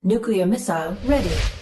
Nuclear missile ready.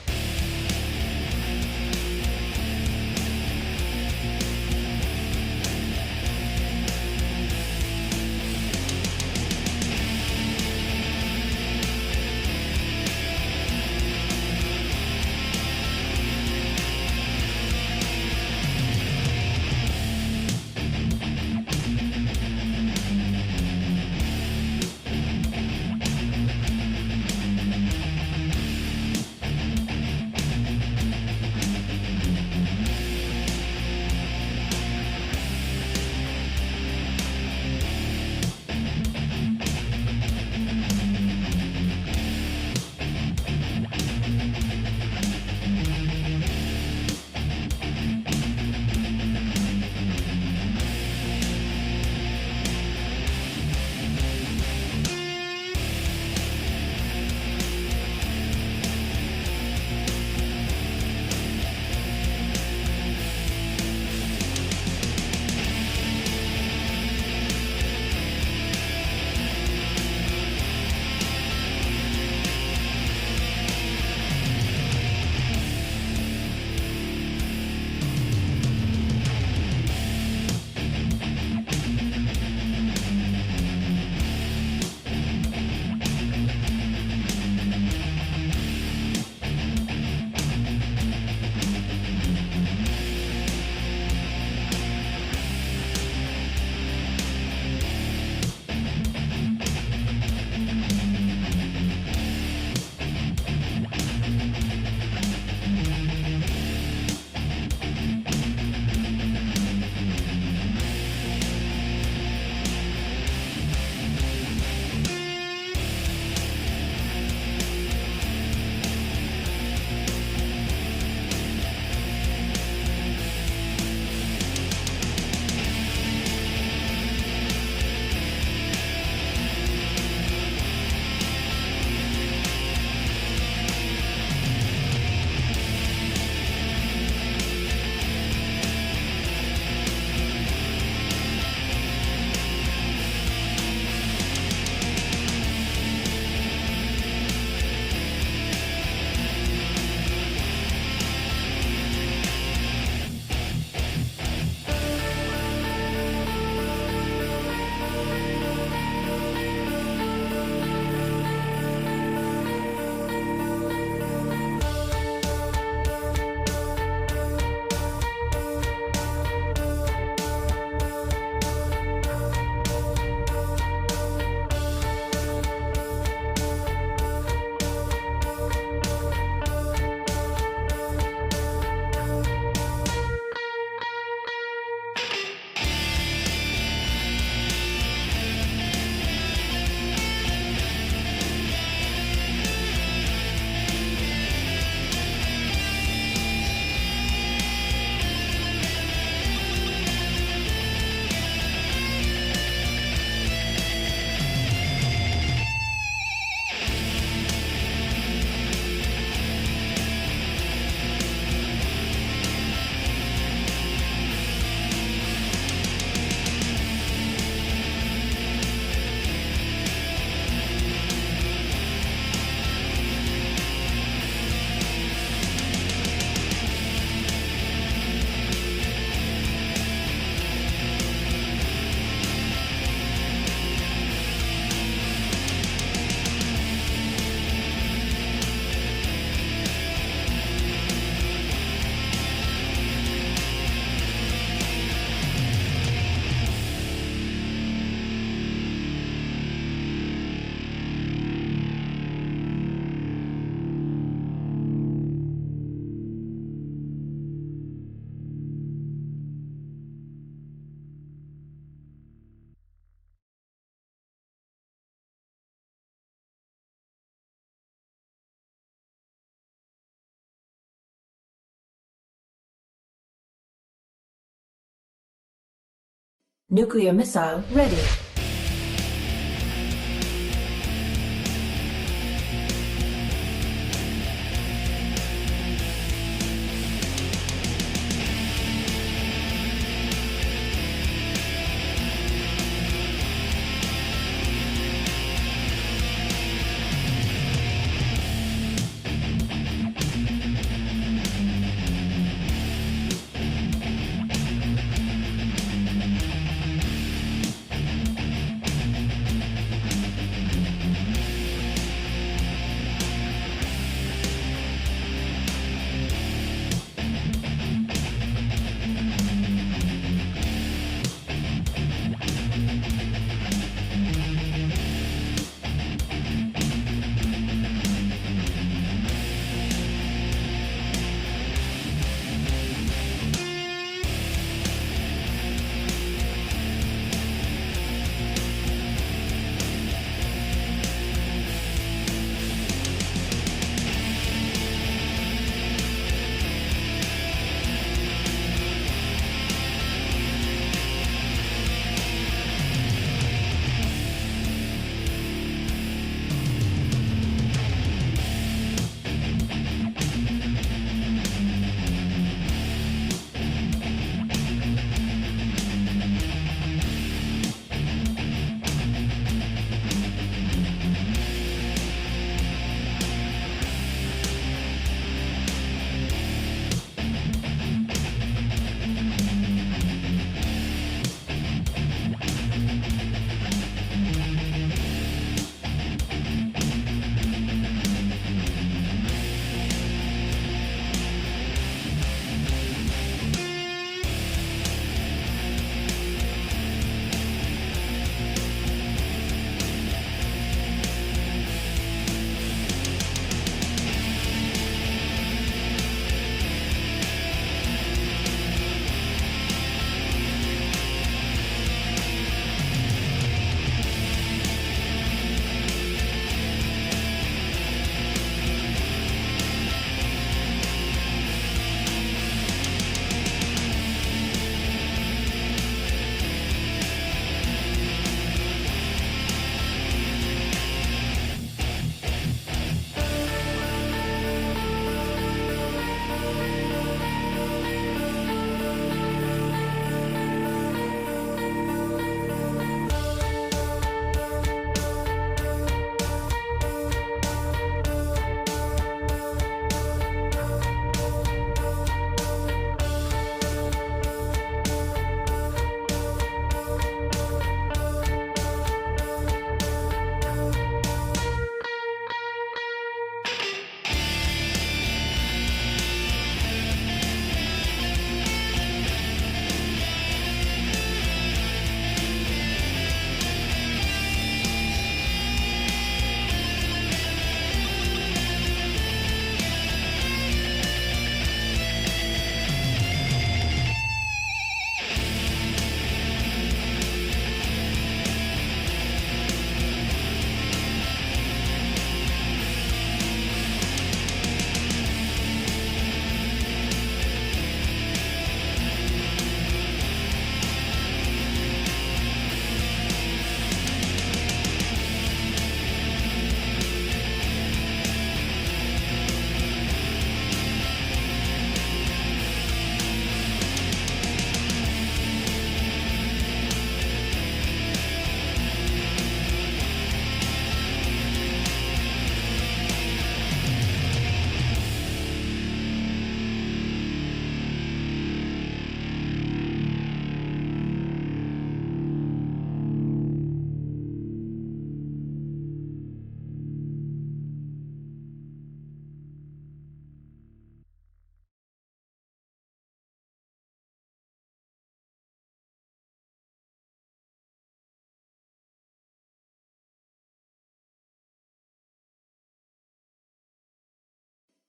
Nuclear missile ready.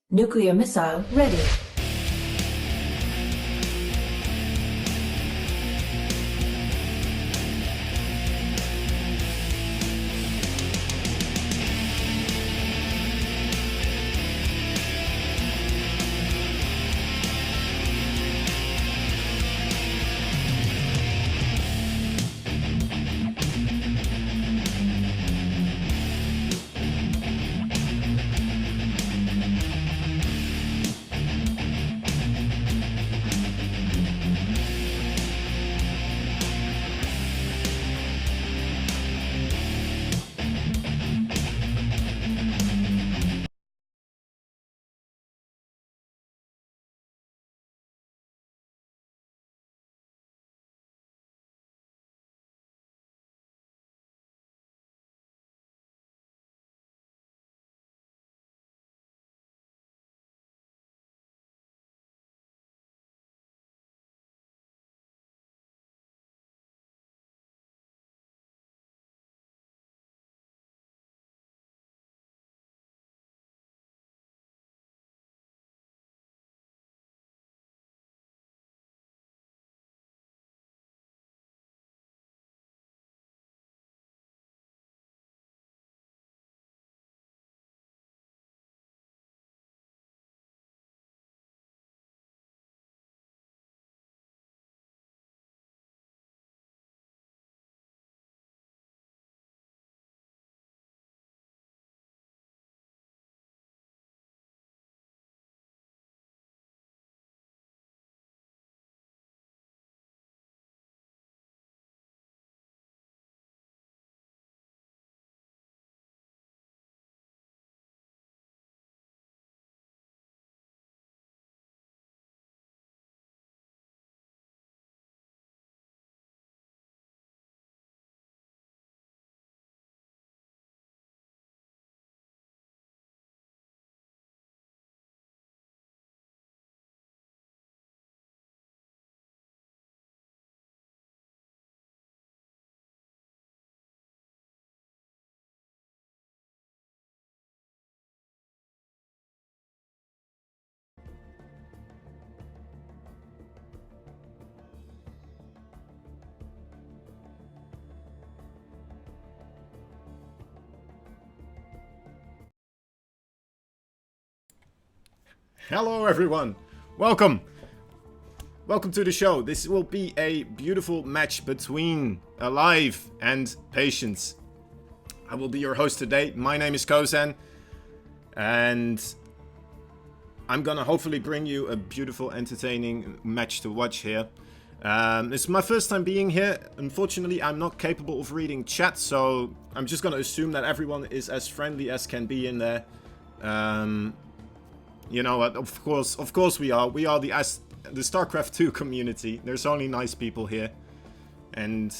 Nuclear missile ready. Hello everyone, welcome to the show. This will be a beautiful match between aLive and Patience. I will be your host today. My name is Kozan, and I'm gonna hopefully bring you a beautiful, entertaining match to watch here. It's my first time being here. Unfortunately, I'm not capable of reading chat, so I'm just gonna assume that everyone is as friendly as can be in there. You know what? Of course we are. We are the Starcraft 2 community. There's only nice people here. And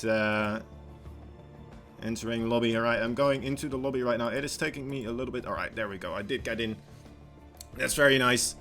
entering lobby. Alright, I'm going into the lobby right now. It is taking me a little bit. Alright, there we go. I did get in. That's very nice.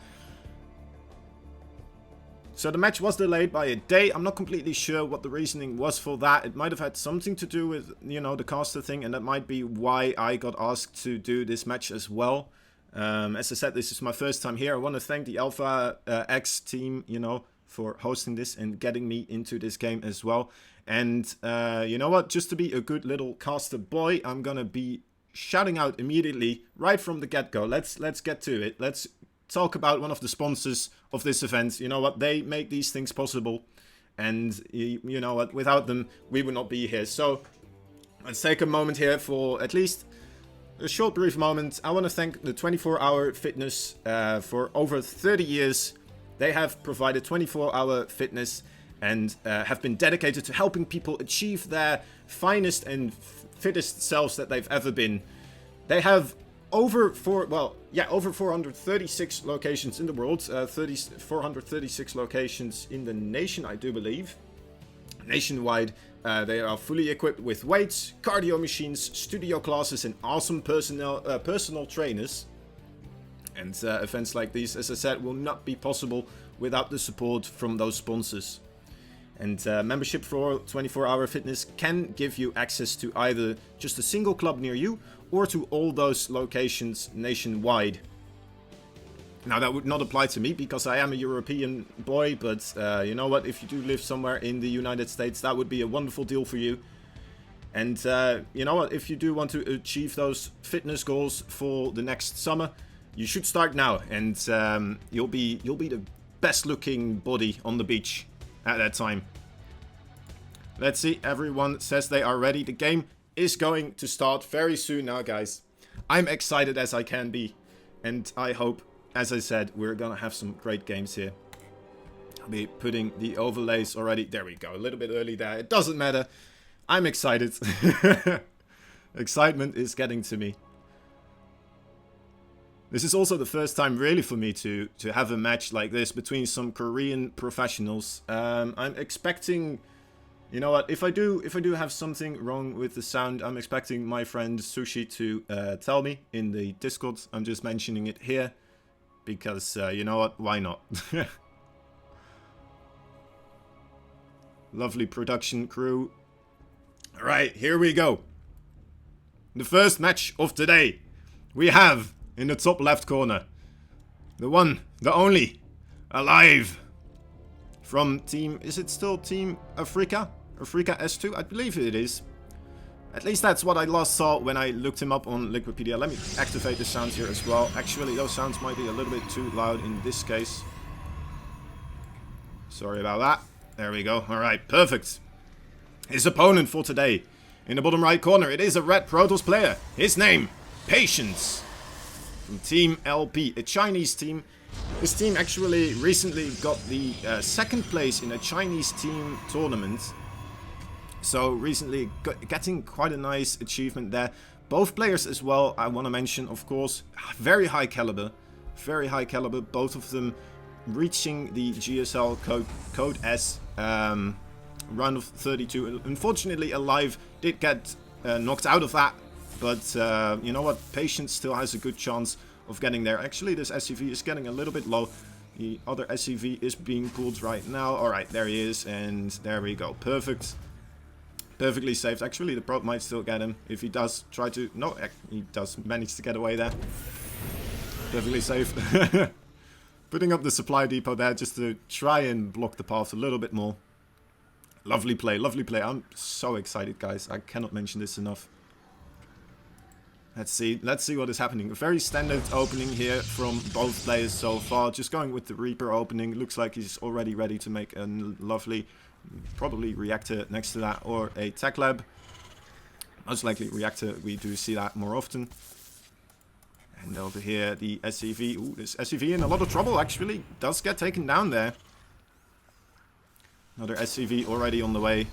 So the match was delayed by a day. I'm not completely sure what the reasoning was for that. It might have had something to do with, you know, the caster thing, and that might be why I got asked to do this match as well. As I said, this is my first time here. I want to thank the Alpha X team, you know, for hosting this and getting me into this game as well. And you know what? Just to be a good little caster boy, I'm gonna be shouting out immediately right from the get-go. Let's get to it. Let's talk about one of the sponsors of this event. You know what? They make these things possible, and you know what? Without them, we would not be here. So let's take a moment here for at least a short brief moment. I want to thank the 24-hour fitness for over 30 years. They have provided 24-hour fitness and have been dedicated to helping people achieve their finest and fittest selves that they've ever been. They have over 436 locations in the world, 436 locations in the nation, I do believe. Nationwide. They are fully equipped with weights, cardio machines, studio classes, and awesome personal trainers. And events like these, as I said, will not be possible without the support from those sponsors. And membership for 24-hour fitness can give you access to either just a single club near you or to all those locations nationwide. Now, that would not apply to me because I am a European boy, but you know what? If you do live somewhere in the United States, that would be a wonderful deal for you. And you know what? If you do want to achieve those fitness goals for the next summer, you should start now, and you'll be the best-looking body on the beach at that time. Let's see. Everyone says they are ready. The game is going to start very soon now, guys. I'm excited as I can be, and I hope, as I said, we're gonna have some great games here. I'll be putting the overlays already. There we go. A little bit early there. It doesn't matter. I'm excited. Excitement is getting to me. This is also the first time really for me to have a match like this between some Korean professionals. I'm expecting, you know what, if I do have something wrong with the sound, I'm expecting my friend Sushi to tell me in the Discord. I'm just mentioning it here because you know what, why not? Lovely production crew. Alright, here we go. The first match of today. We have, in the top left corner, the one, the only, aLive. From team, is it still Team Africa? Africa S2? I believe it is. At least that's what I last saw when I looked him up on Liquipedia. Let me activate the sounds here as well. Actually, those sounds might be a little bit too loud in this case. Sorry about that. There we go. Alright, perfect. His opponent for today. In the bottom right corner, it is a Red Protoss player. His name, Patience. From Team LP, a Chinese team. This team actually recently got the second place in a Chinese team tournament. So recently getting quite a nice achievement there. Both players as well, I want to mention, of course, very high caliber. Very high caliber, both of them reaching the GSL code S round of 32. Unfortunately, aLive did get knocked out of that. But you know what, Patience still has a good chance of getting there. Actually, this SCV is getting a little bit low. The other SCV is being pulled right now. Alright, there he is, and there we go. Perfect. Perfectly saved. Actually, the probe might still get him if he does try to... No, he does manage to get away there. Perfectly safe. Putting up the supply depot there just to try and block the path a little bit more. Lovely play, lovely play. I'm so excited, guys. I cannot mention this enough. Let's see what is happening. A very standard opening here from both players so far. Just going with the Reaper opening. Looks like he's already ready to make a lovely, probably reactor next to that, or a tech lab. Most likely reactor, we do see that more often. And over here, the SCV. Ooh, this SCV in a lot of trouble, actually. Does get taken down there. Another SCV already on the way.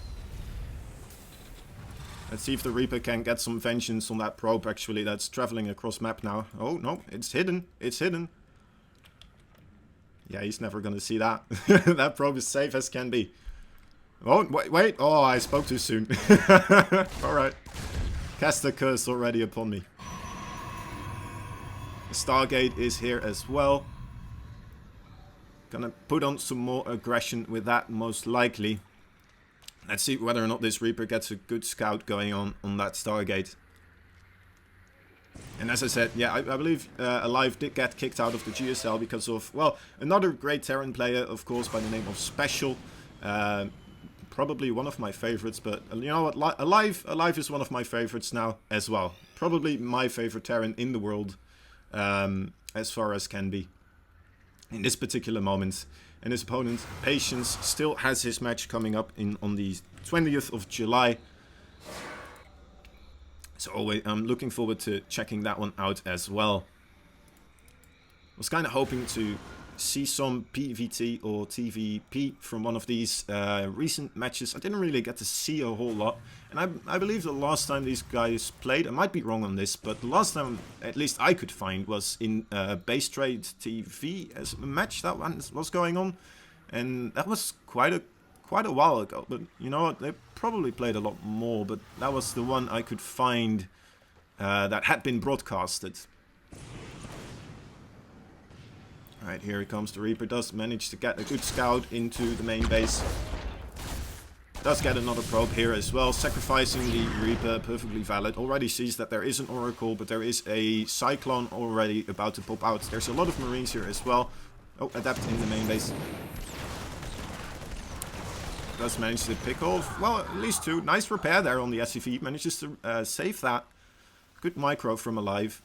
Let's see if the Reaper can get some vengeance on that probe, actually, that's traveling across map now. Oh, no, it's hidden. It's hidden. Yeah, he's never gonna see that. That probe is safe as can be. Oh, wait. Oh, I spoke too soon. Alright. Cast the curse already upon me. The Stargate is here as well. Gonna put on some more aggression with that, most likely. Let's see whether or not this Reaper gets a good scout going on that Stargate. And as I said, yeah, I believe aLive did get kicked out of the GSL because of, well, another great Terran player, of course, by the name of Special. Probably one of my favorites, but you know what, aLive is one of my favorites now as well. Probably my favorite Terran in the world, as far as can be. In this particular moment. And his opponent, Patience, still has his match coming up on the 20th of July. So I'm looking forward to checking that one out as well. I was kind of hoping to see some PVT or TVP from one of these recent matches. I didn't really get to see a whole lot. And I believe the last time these guys played, I might be wrong on this, but the last time, at least I could find, was in Base Trade TV as a match that one was going on. And that was quite a while ago. But you know what, they probably played a lot more, but that was the one I could find that had been broadcasted. Alright, here he comes. The Reaper does manage to get a good scout into the main base. Does get another probe here as well, sacrificing the Reaper, perfectly valid. Already sees that there is an Oracle, but there is a Cyclone already about to pop out. There's a lot of Marines here as well. Oh, Adapt in the main base. Does manage to pick off, well, at least 2. Nice repair there on the SCV. Manages to save that. Good micro from aLive.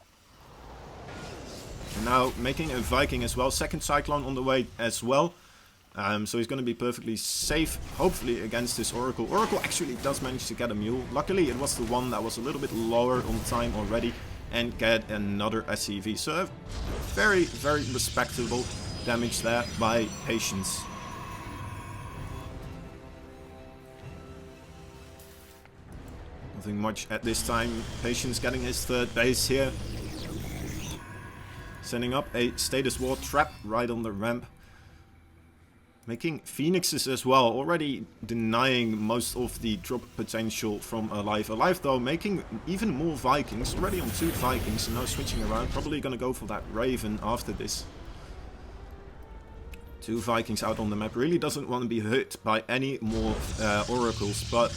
And now making a Viking as well. Second Cyclone on the way as well. So he's going to be perfectly safe, hopefully, against this Oracle. Oracle actually does manage to get a mule. Luckily, it was the one that was a little bit lower on time already. And get another SCV. So very, very respectable damage there by Patience. Nothing much at this time. Patience getting his third base here. Setting up a status ward trap right on the ramp. Making Phoenixes as well, already denying most of the drop potential from aLive. aLive though making even more Vikings, already on 2 Vikings, and now switching around. Probably gonna go for that Raven after this. 2 Vikings out on the map, really doesn't want to be hit by any more Oracles, but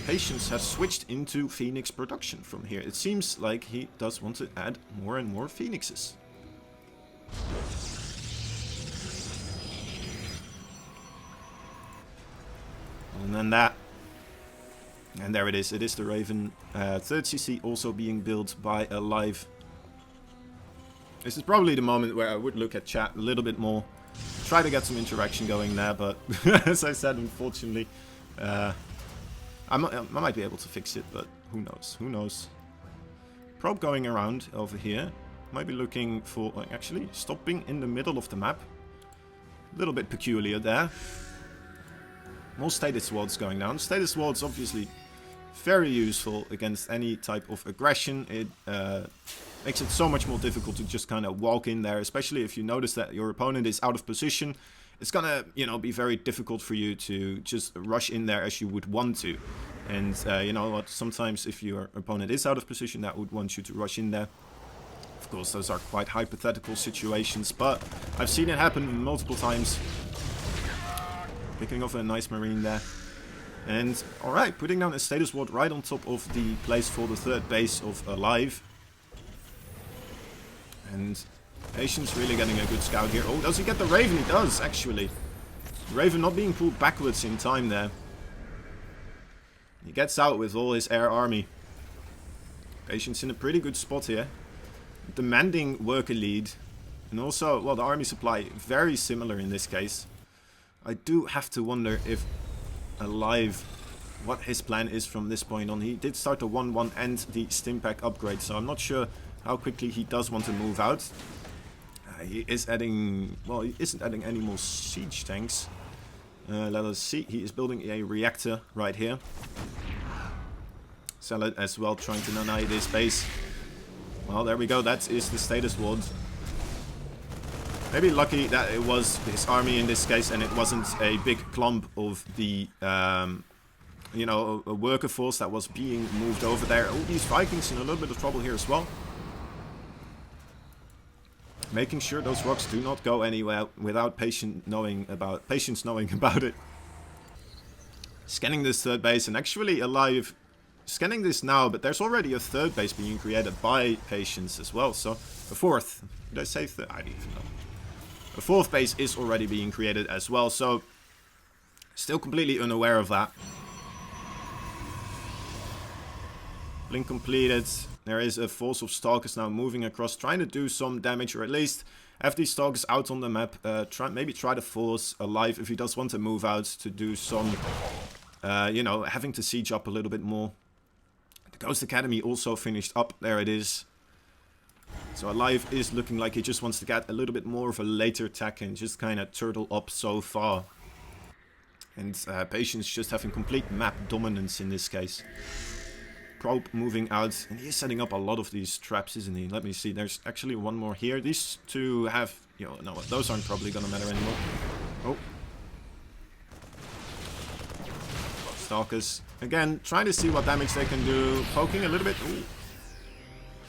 Patience has switched into Phoenix production from here. It seems like he does want to add more and more Phoenixes. And then that. And there it is. It is the Raven. 3rd CC also being built by aLive. This is probably the moment where I would look at chat a little bit more. Try to get some interaction going there, but as I said, unfortunately, I might be able to fix it, but who knows? Who knows? Probe going around over here. Might be looking for, actually, stopping in the middle of the map. A little bit peculiar there. More status wards going down. Status wards obviously very useful against any type of aggression. It makes it so much more difficult to just kind of walk in there, especially if you notice that your opponent is out of position. It's gonna, you know, be very difficult for you to just rush in there as you would want to. And you know what, sometimes if your opponent is out of position, that would want you to rush in there. Of course, those are quite hypothetical situations, but I've seen it happen multiple times. Picking off a nice Marine there. And alright, putting down a status ward right on top of the place for the 3rd base of aLive. And Patience really getting a good scout here. Oh, does he get the Raven? He does, actually. Raven not being pulled backwards in time there. He gets out with all his air army. Patience in a pretty good spot here. Demanding worker lead. And also, well, the army supply very similar in this case. I do have to wonder if aLive, what his plan is from this point on. He did start the 1-1 and the Stimpack upgrade, so I'm not sure how quickly he does want to move out. He is adding, well, he isn't adding any more siege tanks. Let us see, he is building a reactor right here. Salad as well, trying to deny this base. Well, there we go, that is the status ward. Maybe lucky that it was his army in this case and it wasn't a big clump of the, you know, a worker force that was being moved over there. Oh, these Vikings in a little bit of trouble here as well. Making sure those rocks do not go anywhere without Patience knowing about it. Scanning this 3rd base, and actually aLive scanning this now, but there's already a 3rd base being created by Patience as well. So a 4th. Did I say 3rd? I don't even know. A 4th base is already being created as well, so still completely unaware of that. Blink completed. There is a force of Stalkers now moving across, trying to do some damage, or at least have these Stalkers out on the map. Maybe try to force aLive if he does want to move out to do some, you know, having to siege up a little bit more. The Ghost Academy also finished up. There it is. So aLive is looking like he just wants to get a little bit more of a later attack and just kind of turtle up so far. And Patience just having complete map dominance in this case. Probe moving out, and he's setting up a lot of these traps, isn't he? Let me see, there's actually one more here. These two have, you know, no, those aren't probably gonna matter anymore. Oh. Stalkers. Again, trying to see what damage they can do. Poking a little bit. Ooh.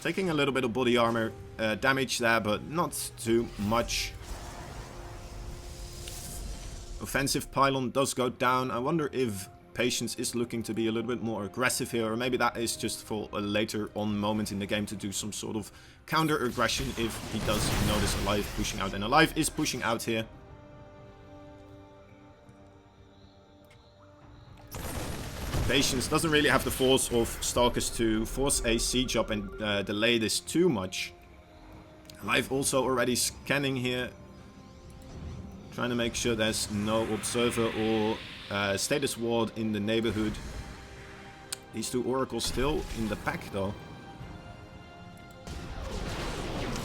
Taking a little bit of body armor damage there, but not too much. A offensive pylon does go down. I wonder if Patience is looking to be a little bit more aggressive here, or maybe that is just for a later on moment in the game to do some sort of counter aggression if he does notice aLive pushing out. And aLive is pushing out here. Patience doesn't really have the force of Stalkers to force a siege up and delay this too much. aLive also already scanning here, trying to make sure there's no observer or status ward in the neighborhood. These two oracles still in the pack though.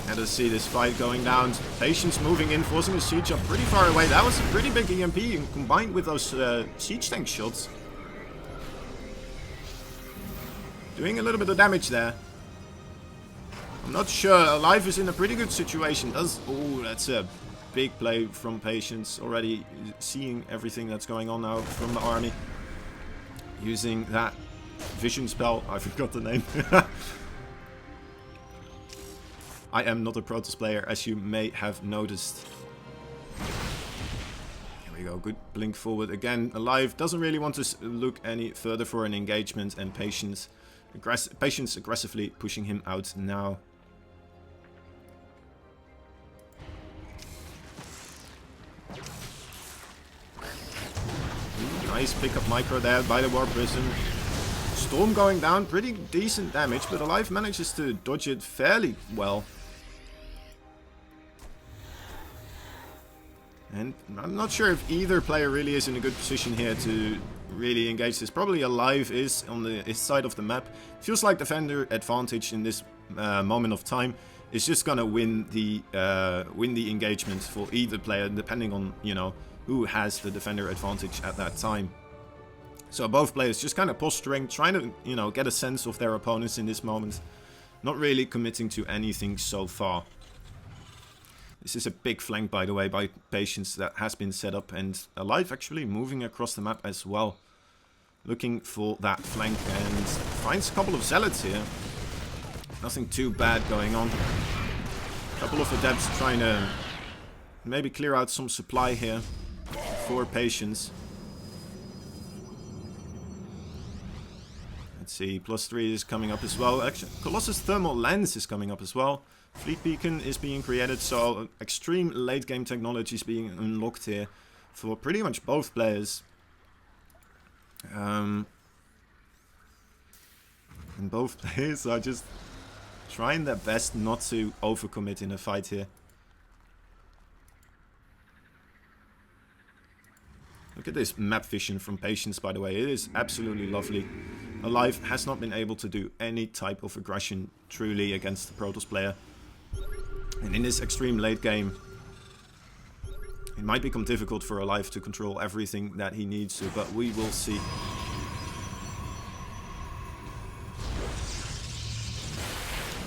And to see this fight going down. Patience moving in, forcing the siege up pretty far away. That was a pretty big EMP, and combined with those siege tank shots, doing a little bit of damage there. I'm not sure. aLive is in a pretty good situation. Oh, that's a big play from Patience. Already seeing everything that's going on now from the army. Using that vision spell. I forgot the name. I am not a Protoss player, as you may have noticed. Here we go. Good blink forward. Again, aLive doesn't really want to look any further for an engagement, and Patience aggressively pushing him out now. Nice pickup micro there by the War Prison. Storm going down, pretty decent damage, but aLive manages to dodge it fairly well. And I'm not sure if either player really is in a good position here to really engage this. Probably aLive is on his side of the map. Feels like defender advantage in this moment of time is just gonna win the engagement for either player, depending on, you know, who has the defender advantage at that time. So both players just kind of posturing, trying to, you know, get a sense of their opponents in this moment. Not really committing to anything so far. This is a big flank, by the way, by Patience that has been set up, and aLive actually moving across the map as well. Looking for that flank, and finds a couple of Zealots here. Nothing too bad going on. A couple of Adepts trying to maybe clear out some supply here for Patience. Let's see, +3 is coming up as well. Actually, Colossus Thermal Lens is coming up as well. Fleet Beacon is being created, so extreme late game technology is being unlocked here for pretty much both players. And both players are just trying their best not to overcommit in a fight here. Look at this map vision from Patience, by the way. It is absolutely lovely. aLive has not been able to do any type of aggression truly against the Protoss player. And in this extreme late game, it might become difficult for aLive to control everything that he needs to, but we will see.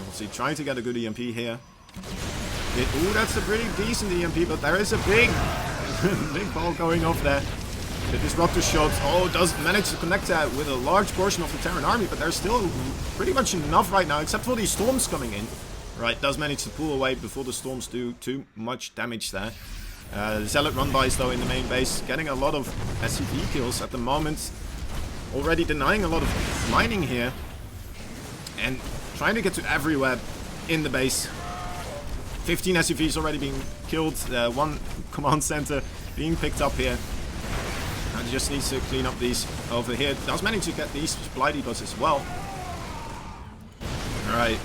We'll see, trying to get a good EMP here. Ooh, that's a pretty decent EMP, but there is a big, big ball going off there. The Disruptor shot, does manage to connect with a large portion of the Terran army, but there's still pretty much enough right now, except for these storms coming in. Right, does manage to pull away before the storms do too much damage there. Zealot run-bys though in the main base, getting a lot of SCV kills at the moment. Already denying a lot of mining here. And trying to get to everywhere in the base. 15 SCVs already being killed, one command center being picked up here. And just needs to clean up these over here. Does manage to get these supply depots as well. Alright.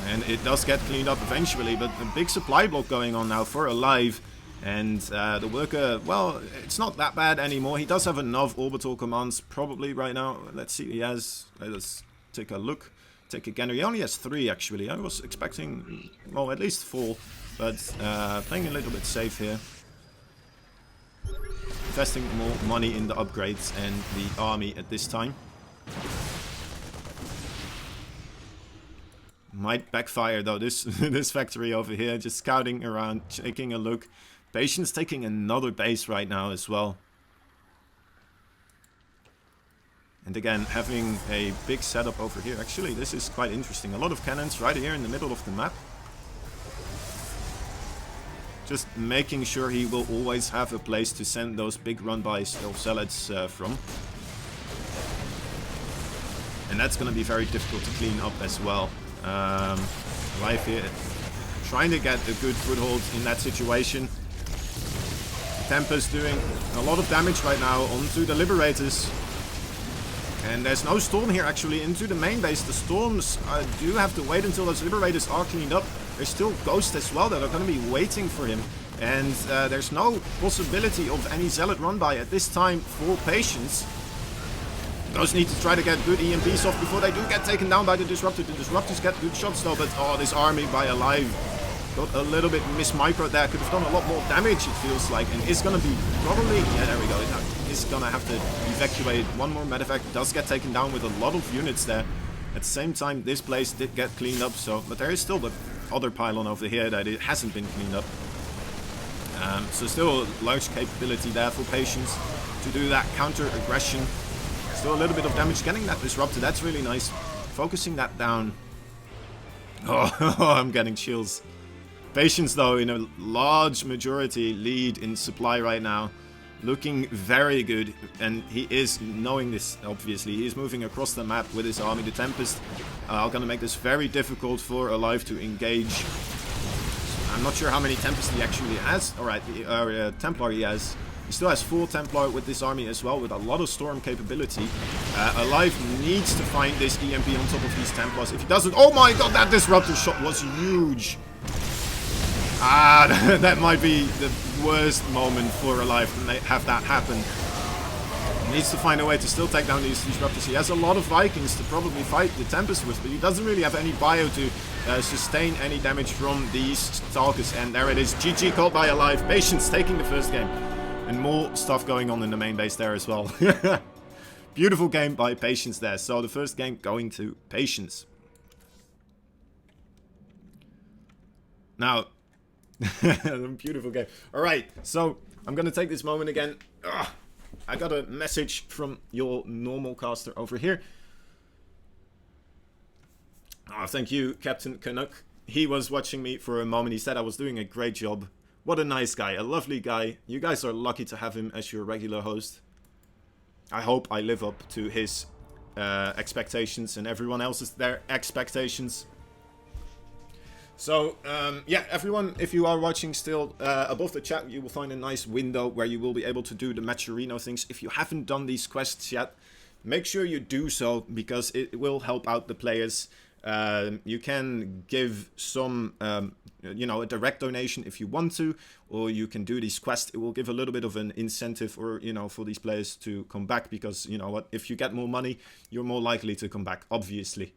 And it does get cleaned up eventually, but a big supply block going on now for aLive. And the worker, well, it's not that bad anymore. He does have enough orbital commands probably right now. Let's see, he has, let's take a look. Take a gander. He only has 3 actually. I was expecting, well, at least 4. But playing a little bit safe here. Investing more money in the upgrades and the army at this time. Might backfire though, this this factory over here, just scouting around, taking a look. Patience taking another base right now as well. And again, having a big setup over here. Actually, this is quite interesting. A lot of cannons right here in the middle of the map. Just making sure he will always have a place to send those big run-bys of zealots from. And that's going to be very difficult to clean up as well. aLive here trying to get a good foothold in that situation. Tempest doing a lot of damage right now onto the Liberators. And there's no Storm here actually into the main base. The Storms do have to wait until those Liberators are cleaned up. There's still Ghosts as well that are going to be waiting for him. And there's no possibility of any Zealot run-by at this time for Patience. Those need to try to get good EMPs off before they do get taken down by the Disruptor. The Disruptors get good shots though, but oh, this army by aLive got a little bit mismicroed there. Could have done a lot more damage, it feels like. And is going to be probably... Yeah, there we go. Is going to have to evacuate. One more medevac does get taken down with a lot of units there. At the same time, this place did get cleaned up. But there is still the other pylon over here that it hasn't been cleaned up. So still a large capability there for Patience to do that counter-aggression. Still a little bit of damage getting that Disruptor. That's really nice. Focusing that down. Oh, I'm getting chills. Patience, though, in a large majority lead in supply right now. Looking very good. And he is knowing this, obviously. He is moving across the map with his army. The Tempest are going to make this very difficult for aLive to engage. I'm not sure how many Tempest he actually has. Alright, Templar he has. He still has 4 Templar with this army as well, with a lot of Storm capability. aLive needs to find this EMP on top of these Templars. If he doesn't... Oh my god, that Disruptor shot was huge! That might be the worst moment for aLive to have that happen. He needs to find a way to still take down these Disruptors. He has a lot of Vikings to probably fight the Tempest with, but he doesn't really have any bio to sustain any damage from these Stalkers. And there it is, GG called by aLive. Patience taking the first game. And more stuff going on in the main base there as well. Beautiful game by Patience there. So the first game going to Patience. Now, beautiful game. Alright, so I'm going to take this moment again. I got a message from your normal caster over here. Thank you, Captain Canuck. He was watching me for a moment. He said I was doing a great job. What a nice guy, a lovely guy. You guys are lucky to have him as your regular host. I hope I live up to his expectations and everyone else's their expectations. So, yeah, everyone, if you are watching still, above the chat you will find a nice window where you will be able to do the Matcherino things. If you haven't done these quests yet, make sure you do so, because it will help out the players. You can give some, you know, a direct donation if you want to, or you can do these quests. It will give a little bit of an incentive, or, you know, for these players to come back, because, you know what, if you get more money, you're more likely to come back, obviously.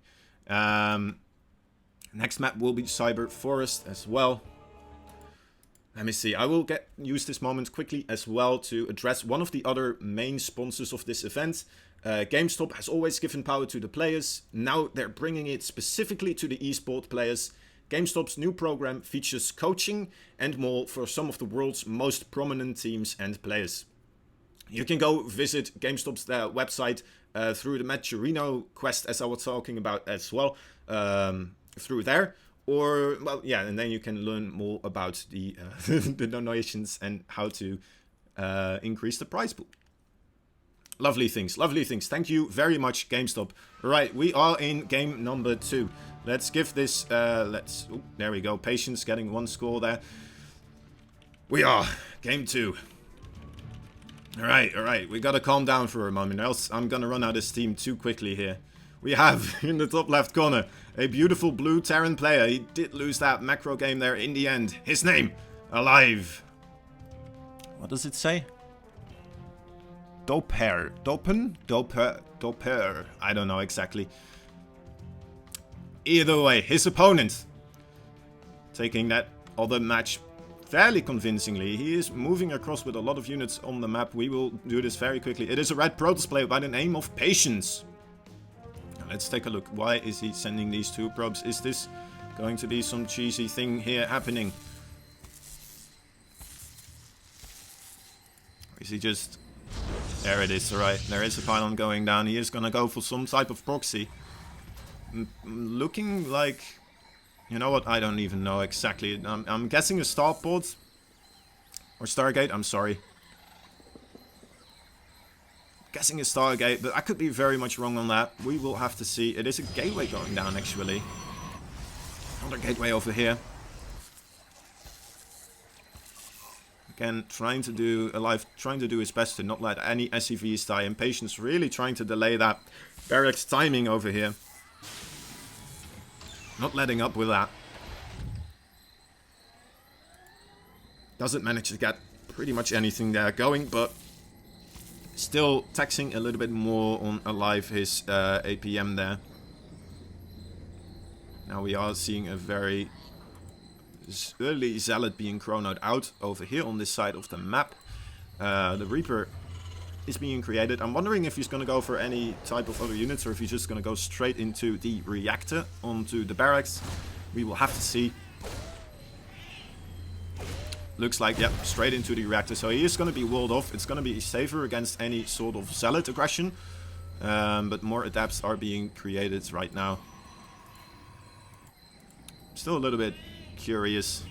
Next map will be Cyber Forest as well. Let me see. I will use this moment quickly as well to address one of the other main sponsors of this event. GameStop has always given power to the players. Now they're bringing it specifically to the esport players. GameStop's new program features coaching and more for some of the world's most prominent teams and players. You can go visit GameStop's website through the Matcherino quest, as I was talking about as well, through there. Or, well, yeah, and then you can learn more about the, the donations and how to increase the prize pool. Lovely things, lovely things. Thank you very much, GameStop. Right, we are in game number 2. Let's give this, oh, there we go. Patience getting 1 score there. We are game 2. Alright, we gotta calm down for a moment, else I'm gonna run out of steam too quickly here. We have, in the top left corner, a beautiful blue Terran player. He did lose that macro game there in the end. His name, aLive. What does it say? Doper. Doper. I don't know exactly. Either way, his opponent taking that other match fairly convincingly. He is moving across with a lot of units on the map. We will do this very quickly. It is a red Protoss player by the name of Patience. Now, let's take a look. Why is he sending these 2 probes? Is this going to be some cheesy thing here happening? Or is he just... There it is, alright. There is a pylon going down. He is gonna go for some type of proxy. Looking like... You know what? I don't even know exactly. I'm guessing a starport. Or Stargate, I'm sorry. Guessing it's Stargate, but I could be very much wrong on that. We will have to see. It is a gateway going down, actually. Another gateway over here. Again, trying to do his best to not let any SCVs die. And Patience really trying to delay that barracks timing over here. Not letting up with that. Doesn't manage to get pretty much anything there going, but still taxing a little bit more on aLive his APM there. Now we are seeing a very early Zealot being chronoed out over here on this side of the map. The Reaper is being created. I'm wondering if he's going to go for any type of other units or if he's just going to go straight into the reactor onto the barracks. We will have to see. Looks like, yep, straight into the reactor. So he is going to be walled off. It's going to be safer against any sort of Zealot aggression. But more adapts are being created right now. Still a little bit curious.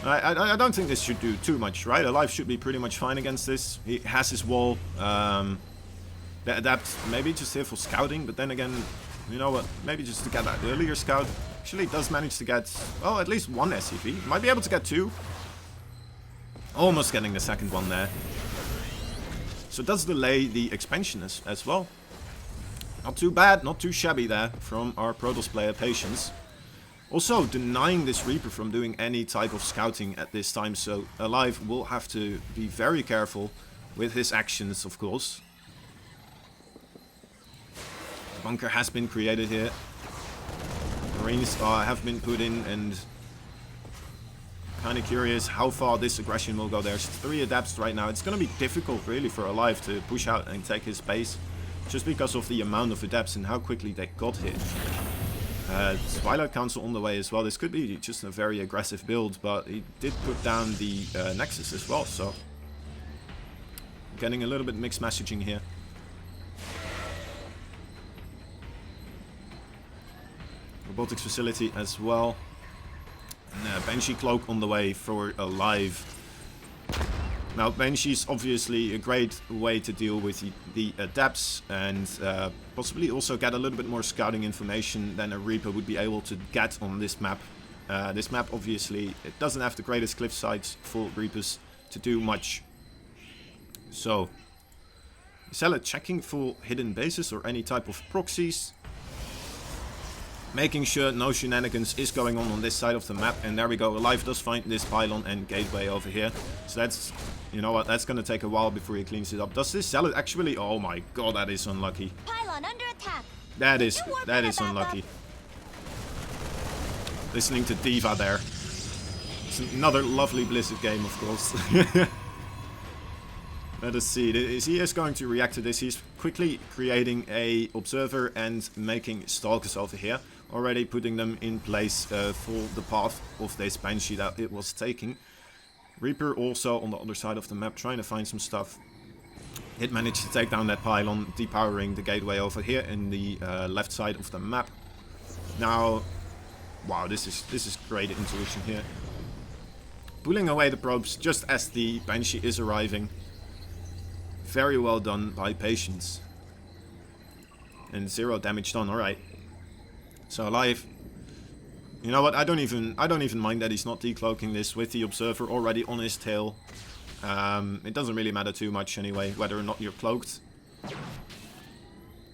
I don't think this should do too much, right? aLive should be pretty much fine against this. He has his wall. The adapt maybe just here for scouting, but then again, you know what? Maybe just to get that earlier scout. Actually does manage to get, oh, at least one SCV. Might be able to get two. Almost getting the second one there. So it does delay the expansion as well. Not too bad, not too shabby there from our Protoss player Patience. Also denying this Reaper from doing any type of scouting at this time, so aLive will have to be very careful with his actions, of course. The bunker has been created here. Marines have been put in, and kind of curious how far this aggression will go. There's 3 adapts right now. It's going to be difficult really for aLive to push out and take his base, just because of the amount of adapts and how quickly they got hit. Twilight Council on the way as well. This could be just a very aggressive build, but he did put down the Nexus as well, so getting a little bit mixed messaging here. Robotics facility as well. And Banshee Cloak on the way for aLive. Now, Banshee's obviously a great way to deal with the adapts and possibly also get a little bit more scouting information than a Reaper would be able to get on this map. This map, obviously, it doesn't have the greatest cliff sides for Reapers to do much. So, Zealot checking for hidden bases or any type of proxies. Making sure no shenanigans is going on this side of the map. And there we go. aLive does find this pylon and gateway over here. So that's, you know what, that's going to take a while before he cleans it up. Does this Zealot actually... Oh my god, that is unlucky. Pylon under attack. That is unlucky. Listening to Diva there. It's another lovely Blizzard game, of course. Let us see. He is going to react to this. He's quickly creating a observer and making stalkers over here. Already putting them in place for the path of this Banshee that it was taking. Reaper also on the other side of the map trying to find some stuff. It managed to take down that pylon, depowering the gateway over here in the left side of the map. Now, wow, this is great intuition here. Pulling away the probes just as the Banshee is arriving. Very well done by Patience. And 0 damage done, alright. So aLive, you know what, I don't even mind that he's not decloaking this with the observer already on his tail. It doesn't really matter too much anyway, whether or not you're cloaked.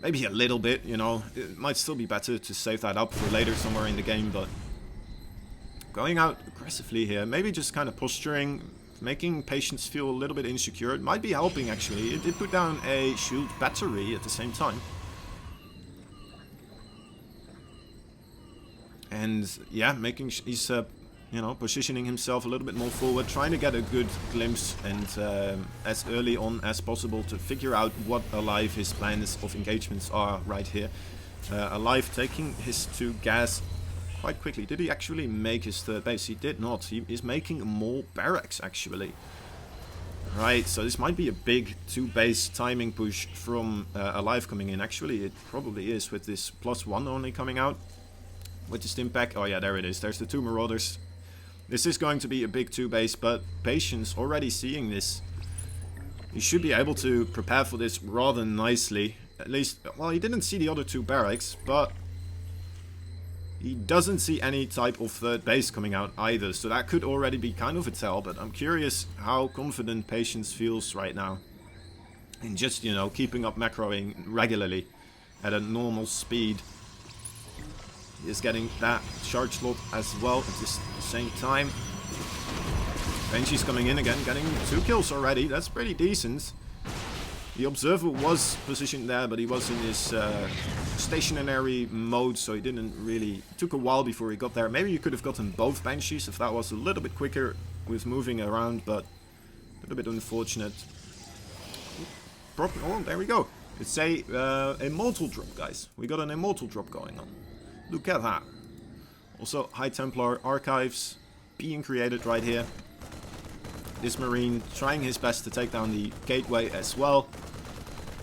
Maybe a little bit, you know, it might still be better to save that up for later somewhere in the game, but going out aggressively here, maybe just kind of posturing, making Patience feel a little bit insecure. It might be helping actually. It did put down a shield battery at the same time. And yeah, he's you know, positioning himself a little bit more forward, trying to get a good glimpse and as early on as possible to figure out what aLive his plans of engagements are right here. aLive taking his 2 gas quite quickly. Did he actually make his 3rd base? He did not. He is making more barracks actually. Right, so this might be a big 2 base timing push from aLive coming in. Actually, it probably is with this +1 only coming out. With the stim pack, oh yeah, there it is. There's the 2 Marauders. This is going to be a big 2 base, but Patience already seeing this. He should be able to prepare for this rather nicely. At least, well, he didn't see the other 2 barracks, but he doesn't see any type of third base coming out either. So that could already be kind of a tell, but I'm curious how confident Patience feels right now. In just, you know, keeping up macroing regularly at a normal speed. He is getting that charge slot as well at the same time. Banshee's coming in again, getting 2 kills already. That's pretty decent. The Observer was positioned there, but he was in his stationary mode, so he didn't really... It took a while before he got there. Maybe you could have gotten both Banshees if that was a little bit quicker with moving around, but a little bit unfortunate. Oh, there we go. It's a Immortal drop, guys. We got an Immortal drop going on. Look at that. Also, High Templar Archives being created right here. This Marine trying his best to take down the gateway as well.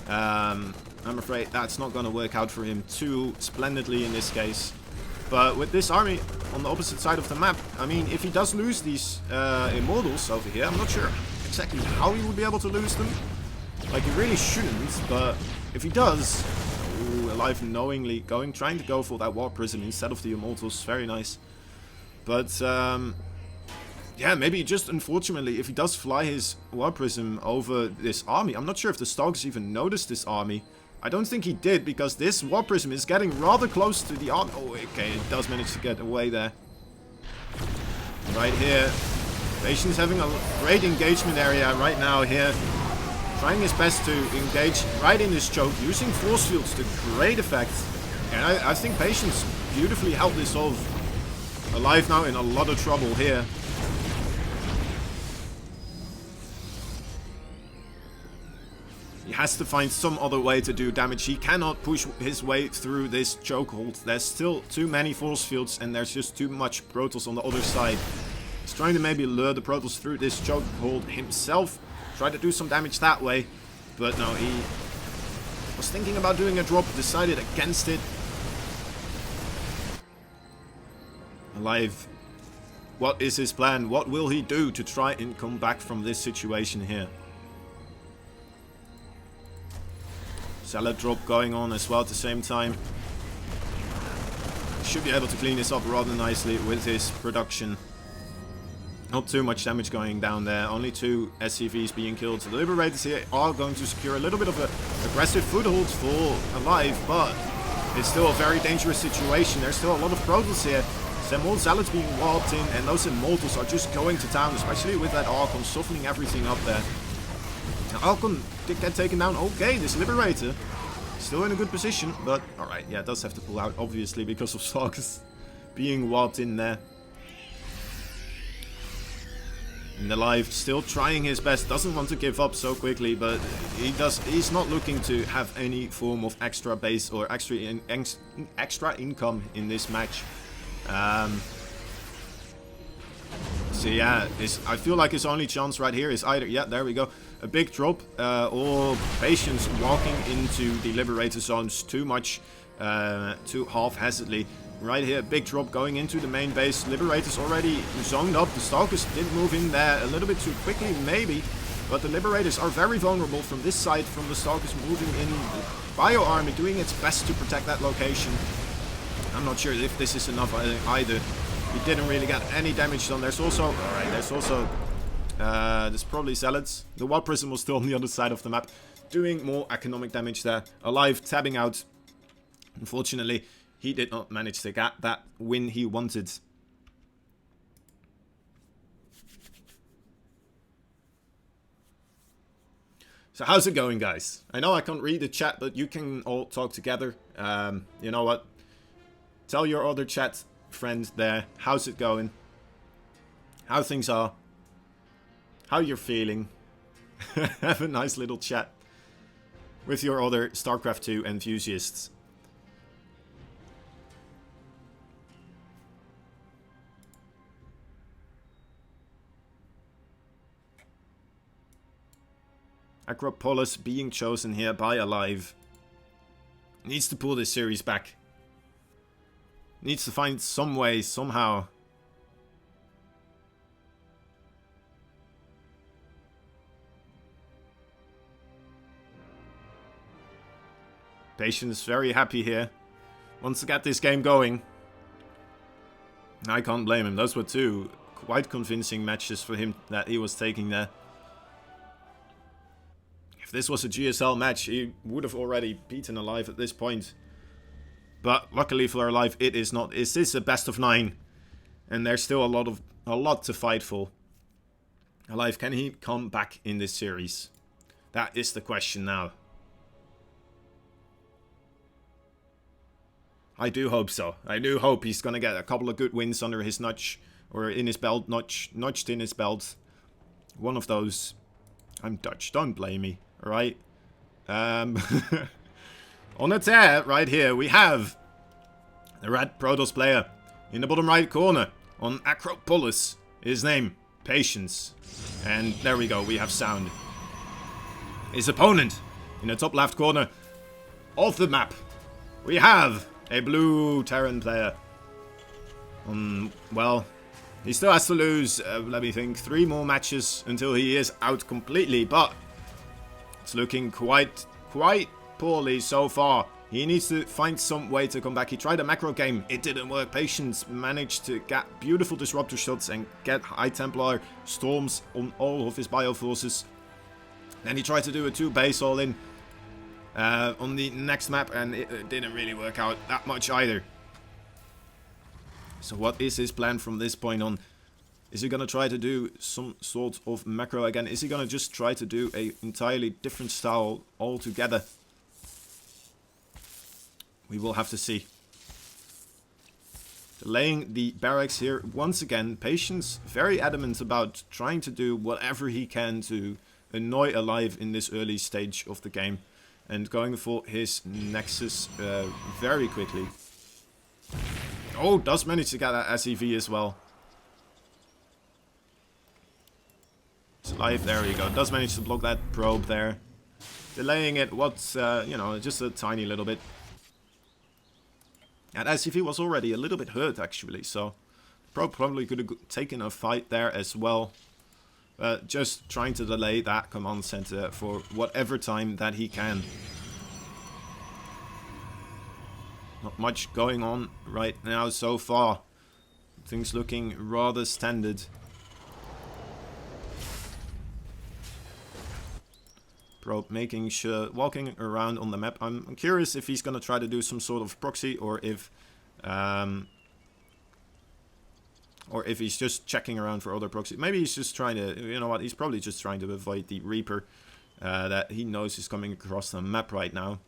I'm afraid that's not going to work out for him too splendidly in this case. But with this army on the opposite side of the map, I mean, if he does lose these Immortals over here, I'm not sure exactly how he would be able to lose them. Like, he really shouldn't, but if he does... Ooh, aLive knowingly trying to go for that War Prism instead of the Immortals. Very nice. But, yeah, maybe just unfortunately, if he does fly his War Prism over this army, I'm not sure if the Stalkers even noticed this army. I don't think he did, because this War Prism is getting rather close to the army. Oh, okay, it does manage to get away there. Right here. Patience having a great engagement area right now here. Trying his best to engage right in this choke, using force fields to great effect. And I think Patience beautifully held this off. aLive now in a lot of trouble here. He has to find some other way to do damage. He cannot push his way through this chokehold. There's still too many force fields and there's just too much Protoss on the other side. He's trying to maybe lure the Protoss through this chokehold himself. Try to do some damage that way. But no, he was thinking about doing a drop, decided against it. aLive. What is his plan? What will he do to try and come back from this situation here? Salad drop going on as well at the same time. Should be able to clean this up rather nicely with his production. Not too much damage going down there. Only 2 SCVs being killed. So the Liberators here are going to secure a little bit of an aggressive foothold for aLive, but it's still a very dangerous situation. There's still a lot of Protoss here. Some more Zealots being warped in, and those Immortals are just going to town, especially with that Archon softening everything up there. Now, Archon did get taken down. Okay, this Liberator still in a good position, but alright, yeah, it does have to pull out, obviously, because of Stalkers being warped in there. And aLive still trying his best, doesn't want to give up so quickly, but he's not looking to have any form of extra base or extra income in this match. So yeah, I feel like his only chance right here is either, yeah, there we go, a big drop, or Patience walking into the Liberator zones too much, too haphazardly. Right here, big drop going into the main base. Liberators already zoned up. The Stalkers did move in there a little bit too quickly, maybe. But the Liberators are very vulnerable from this side, from the Stalkers moving in. The Bio Army doing its best to protect that location. I'm not sure if this is enough either. He didn't really get any damage done. There's also... Alright, there's probably Zealots. The War Prism was still on the other side of the map, doing more economic damage there. aLive tabbing out. Unfortunately, he did not manage to get that win he wanted. So how's it going, guys? I know I can't read the chat, but you can all talk together. You know what? Tell your other chat friends there, how's it going? How things are? How you're feeling? Have a nice little chat with your other StarCraft 2 enthusiasts. Acropolis being chosen here by aLive. Needs to pull this series back. Needs to find some way, somehow, Patience very happy here. Wants to get this game going. I can't blame him. Those were two quite convincing matches for him that he was taking there. If this was a GSL match, he would have already beaten aLive at this point. But luckily for aLive, it is not. It is a best of 9. And there's still a lot to fight for. aLive, can he come back in this series? That is the question now. I do hope so. I do hope he's gonna get a couple of good wins under his notch, or in his belt, notched in his belt. One of those. I'm Dutch, don't blame me, alright? On a tear, right here, we have the red Protoss player in the bottom right corner on Acropolis. His name, Patience. And there we go, we have sound. His opponent in the top left corner of the map, we have a blue Terran player. Well, he still has to lose, let me think, 3 more matches until he is out completely, but it's looking quite poorly so far. He needs to find some way to come back. He tried a macro game, it didn't work. Patience managed to get beautiful disruptor shots and get High Templar storms on all of his bioforces. Then he tried to do a 2 base all in on the next map, and it didn't really work out that much either. So what is his plan from this point on? Is he gonna try to do some sort of macro again? Is he gonna just try to do a entirely different style altogether? We will have to see. Delaying the barracks here once again. Patience very adamant about trying to do whatever he can to annoy aLive in this early stage of the game. And going for his Nexus very quickly. Oh, does manage to get that SEV as well. It's alive, there we go. Does manage to block that probe there. Delaying it, what's, you know, just a tiny little bit. And SEV was already a little bit hurt, actually, so probe probably could have taken a fight there as well. Just trying to delay that command center for whatever time that he can. Not much going on right now so far. Things looking rather standard. Probe making sure, walking around on the map. I'm curious if he's gonna try to do some sort of proxy, or if he's just checking around for other proxies. Maybe he's just trying to, you know what, he's probably just trying to avoid the Reaper that he knows is coming across the map right now.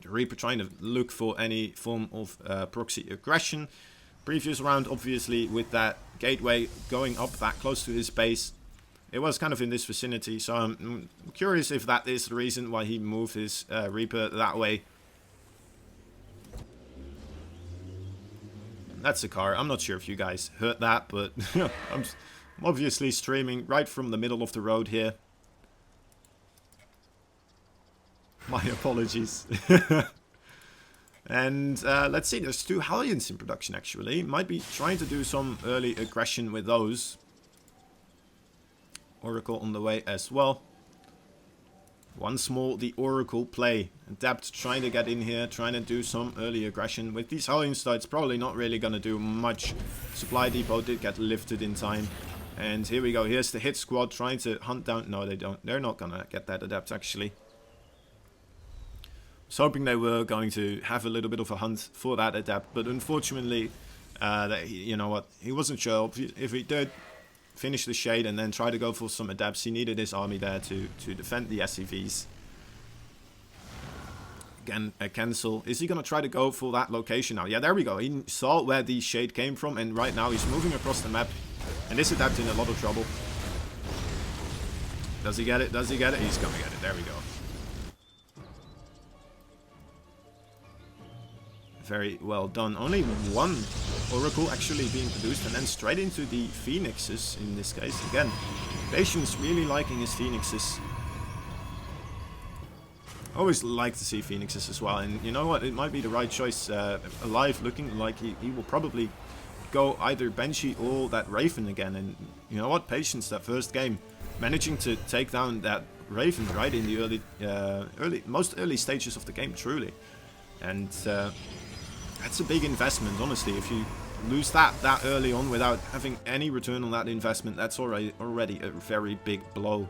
The Reaper trying to look for any form of proxy aggression. Previous round, obviously, with that gateway going up that close to his base, it was kind of in this vicinity, so I'm curious if that is the reason why he moved his Reaper that way. That's a car. I'm not sure if you guys heard that, but I'm obviously streaming right from the middle of the road here. My apologies. And let's see, there's 2 Hellions in production actually. Might be trying to do some early aggression with those. Oracle on the way as well. Once more, the Oracle play. Adept trying to get in here, trying to do some early aggression. With these Hellions, it's probably not really going to do much. Supply depot did get lifted in time. And here we go. Here's the hit squad trying to hunt down. No, they don't. They're not going to get that Adept, actually. I was hoping they were going to have a little bit of a hunt for that Adept. But unfortunately, you know what? He wasn't sure if he did finish the Shade and then try to go for some Adepts. He needed his army there to defend the SCVs. Again, a cancel. Is he going to try to go for that location now? Yeah, there we go. He saw where the Shade came from, and right now he's moving across the map. And this Adept in a lot of trouble. Does he get it? Does he get it? He's going to get it. There we go. Very well done. Only 1 Oracle actually being produced, and then straight into the Phoenixes in this case. Again, Patience really liking his Phoenixes. Always like to see Phoenixes as well, and you know what, it might be the right choice. aLive looking like he will probably go either Banshee or that Raven again, and you know what, Patience, that first game, managing to take down that Raven right in the most early stages of the game, truly. And that's a big investment, honestly. If you lose that early on without having any return on that investment, that's already a very big blow.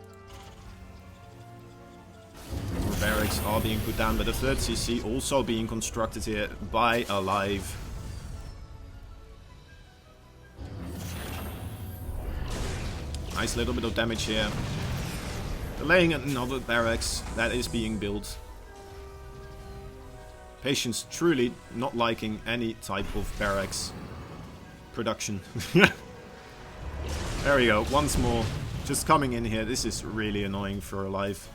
More barracks are being put down, but the third CC also being constructed here by aLive. Nice little bit of damage here. Delaying another barracks that is being built. Patience truly not liking any type of barracks production. There we go, once more. Just coming in here. This is really annoying for aLive.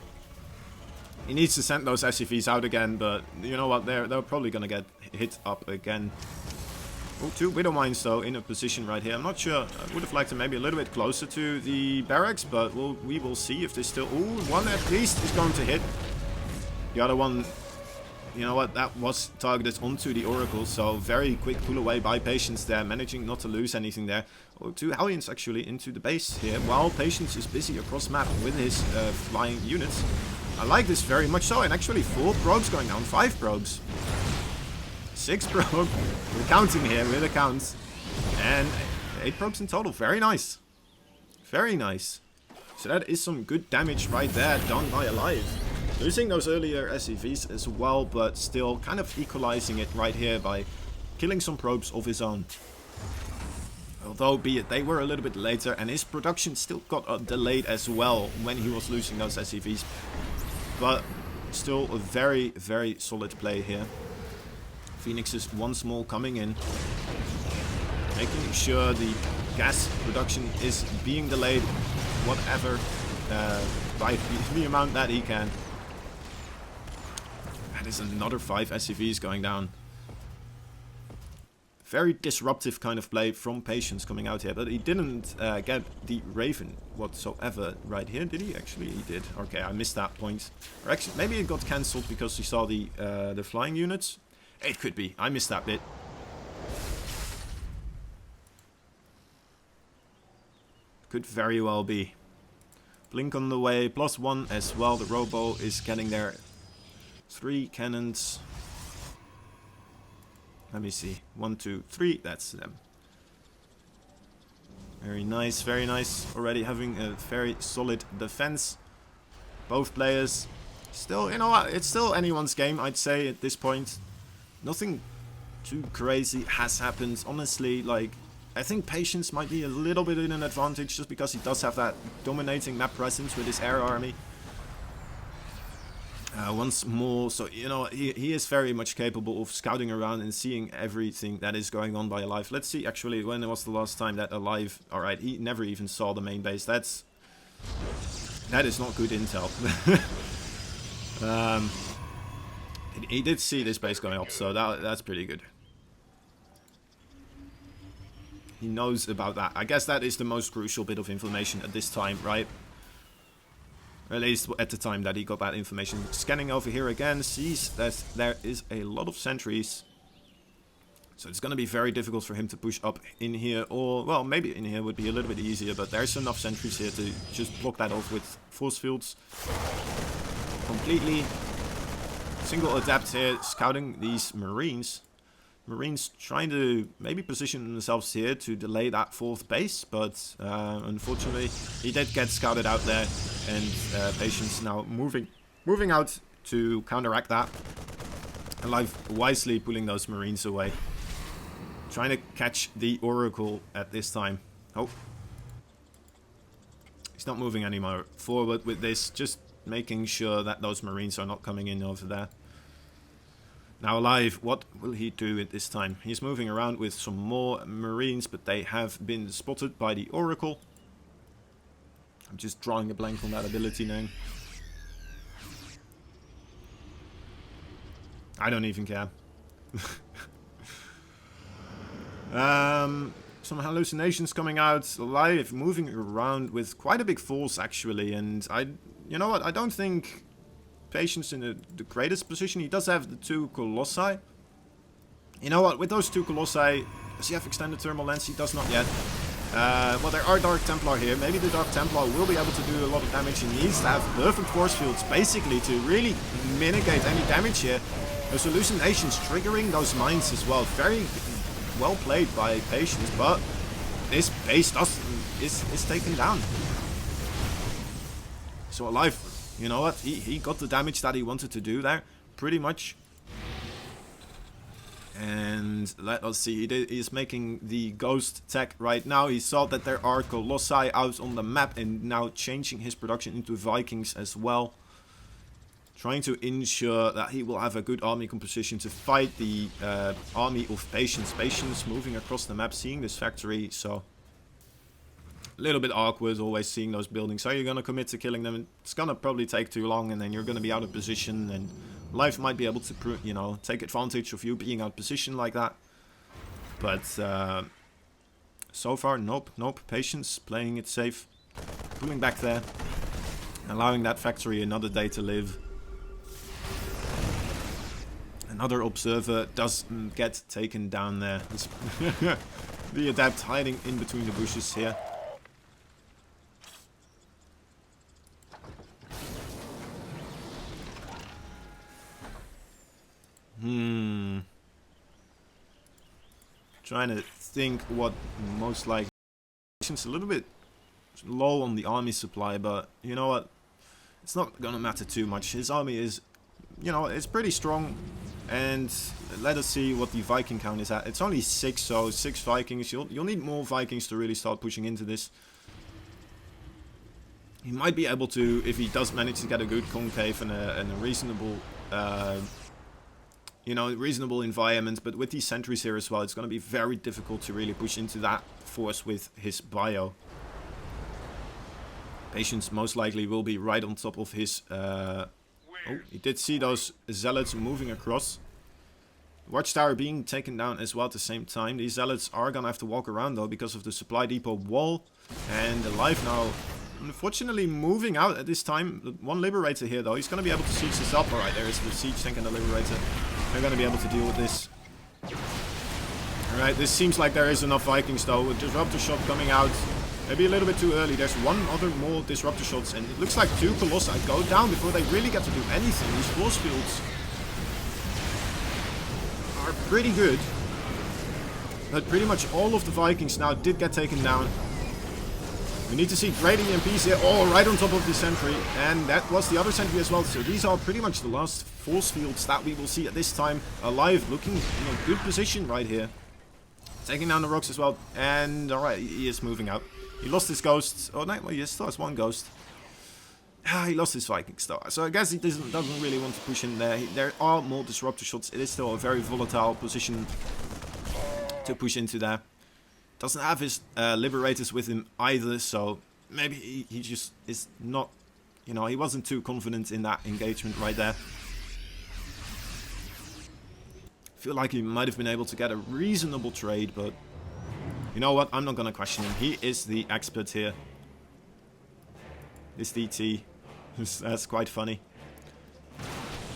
He needs to send those SCVs out again, but you know what? They're probably gonna get hit up again. Oh, 2 Widow Mines though in a position right here. I'm not sure. I would have liked to maybe a little bit closer to the barracks, but we will see if they still... Ooh, one at least is going to hit. The other one, you know what? That was targeted onto the Oracle, so very quick pull away by Patience there, managing not to lose anything there. Oh, 2 Hellions actually into the base here, while Patience is busy across map with his flying units. I like this very much so, and actually 4 probes going down, 5 probes. 6 probes. We're counting here with the counts. And 8 probes in total. Very nice. Very nice. So that is some good damage right there done by aLive. Losing those earlier SCVs as well, but still kind of equalizing it right here by killing some probes of his own. Although, be it, they were a little bit later, and his production still got delayed as well when he was losing those SCVs. But still a very, very solid play here. Phoenixes once more coming in, making sure the gas production is being delayed, whatever, by the amount that he can. That is another 5 SCVs going down. Very disruptive kind of play from Patience coming out here, but he didn't get the Raven whatsoever right here, did he? Actually, he did. Okay, I missed that point. Or actually, maybe it got cancelled because he saw the flying units. It could be. I missed that bit. Could very well be. Blink on the way. +1 as well. The Robo is getting there. 3 cannons. Let me see. 1, 2, 3. That's them. Very nice. Very nice. Already having a very solid defense. Both players. Still, you know what? It's still anyone's game, I'd say, at this point. Nothing too crazy has happened. Honestly, like, I think Patience might be a little bit in an advantage just because he does have that dominating map presence with his air army. Once more, so, you know, he is very much capable of scouting around and seeing everything that is going on by aLive. Let's see, actually, when was the last time that aLive... Alright, he never even saw the main base. That is not good intel. He did see this base going up, so that's pretty good. He knows about that. I guess that is the most crucial bit of information at this time, right? Or at least at the time that he got that information. Scanning over here again, sees that there is a lot of sentries. So it's going to be very difficult for him to push up in here. Or, well, maybe in here would be a little bit easier, but there's enough sentries here to just block that off with force fields. Completely. Single adept here, scouting these Marines. Marines trying to maybe position themselves here to delay that 4th base, but unfortunately he did get scouted out there, and Patience now moving out to counteract that. aLive wisely pulling those Marines away. Trying to catch the Oracle at this time. Oh. He's not moving any more forward with this, just making sure that those Marines are not coming in over there. Now aLive, what will he do at this time? He's moving around with some more Marines, but they have been spotted by the Oracle. I'm just drawing a blank on that ability name. I don't even care. Some hallucinations coming out. aLive moving around with quite a big force actually, and you know what? I don't think Patience in the greatest position. He does have the 2 Colossi. You know what? With those 2 Colossi, does he have extended thermal lens? He does not yet. Well, there are Dark Templar here. Maybe the Dark Templar will be able to do a lot of damage. He needs to have perfect force fields, basically, to really mitigate any damage here. Those hallucinations triggering those mines as well. Very well played by Patience, but this base is taken down. So aLive, you know what? He got the damage that he wanted to do there, pretty much. And let us see, he's making the ghost tech right now. He saw that there are Colossi out on the map and now changing his production into Vikings as well. Trying to ensure that he will have a good army composition to fight the army of Patience. Patience moving across the map, seeing this factory, so a little bit awkward always seeing those buildings. So you're going to commit to killing them. It's going to probably take too long and then you're going to be out of position, and aLive might be able to, you know, take advantage of you being out of position like that. But so far, nope. Patience playing it safe, pulling back there, allowing that factory another day to live. Another observer does get taken down there. The Adept hiding in between the bushes here. Trying to think what most likely. It's a little bit low on the army supply, but you know what? It's not gonna matter too much. His army is, you know, it's pretty strong. And let us see what the Viking count is at. It's only 6, so 6 Vikings. You'll need more Vikings to really start pushing into this. He might be able to, if he does manage to get a good concave and a reasonable, you know, reasonable environment. But with these sentries here as well, it's going to be very difficult to really push into that force with his bio. Patience most likely will be right on top of his... Oh, he did see those zealots moving across. Watchtower being taken down as well at the same time. These zealots are gonna have to walk around though because of the supply depot wall. And aLive now, unfortunately, moving out at this time. One Liberator here though. He's gonna be able to siege this up. Alright, there is the siege tank and the Liberator. They're gonna be able to deal with this. Alright, this seems like there is enough Vikings though. With Disruptor Shot coming out. Maybe a little bit too early. There's one other more Disruptor Shots, and it looks like 2 Colossi go down before they really get to do anything. These force fields are pretty good. But pretty much all of the Vikings now did get taken down. We need to see great EMPs here. Oh, right on top of the sentry. And that was the other sentry as well. So these are pretty much the last force fields that we will see at this time. aLive looking in a good position right here. Taking down the rocks as well. And alright, he is moving out. He lost his ghost. Oh no, well, he still has 1 ghost. He lost his Vikings though. So I guess he doesn't really want to push in there. There are more Disruptor Shots. It is still a very volatile position to push into there. Doesn't have his Liberators with him either. So maybe he just is not, you know, he wasn't too confident in that engagement right there. Feel like he might have been able to get a reasonable trade, but you know what? I'm not going to question him. He is the expert here. This DT. That's quite funny.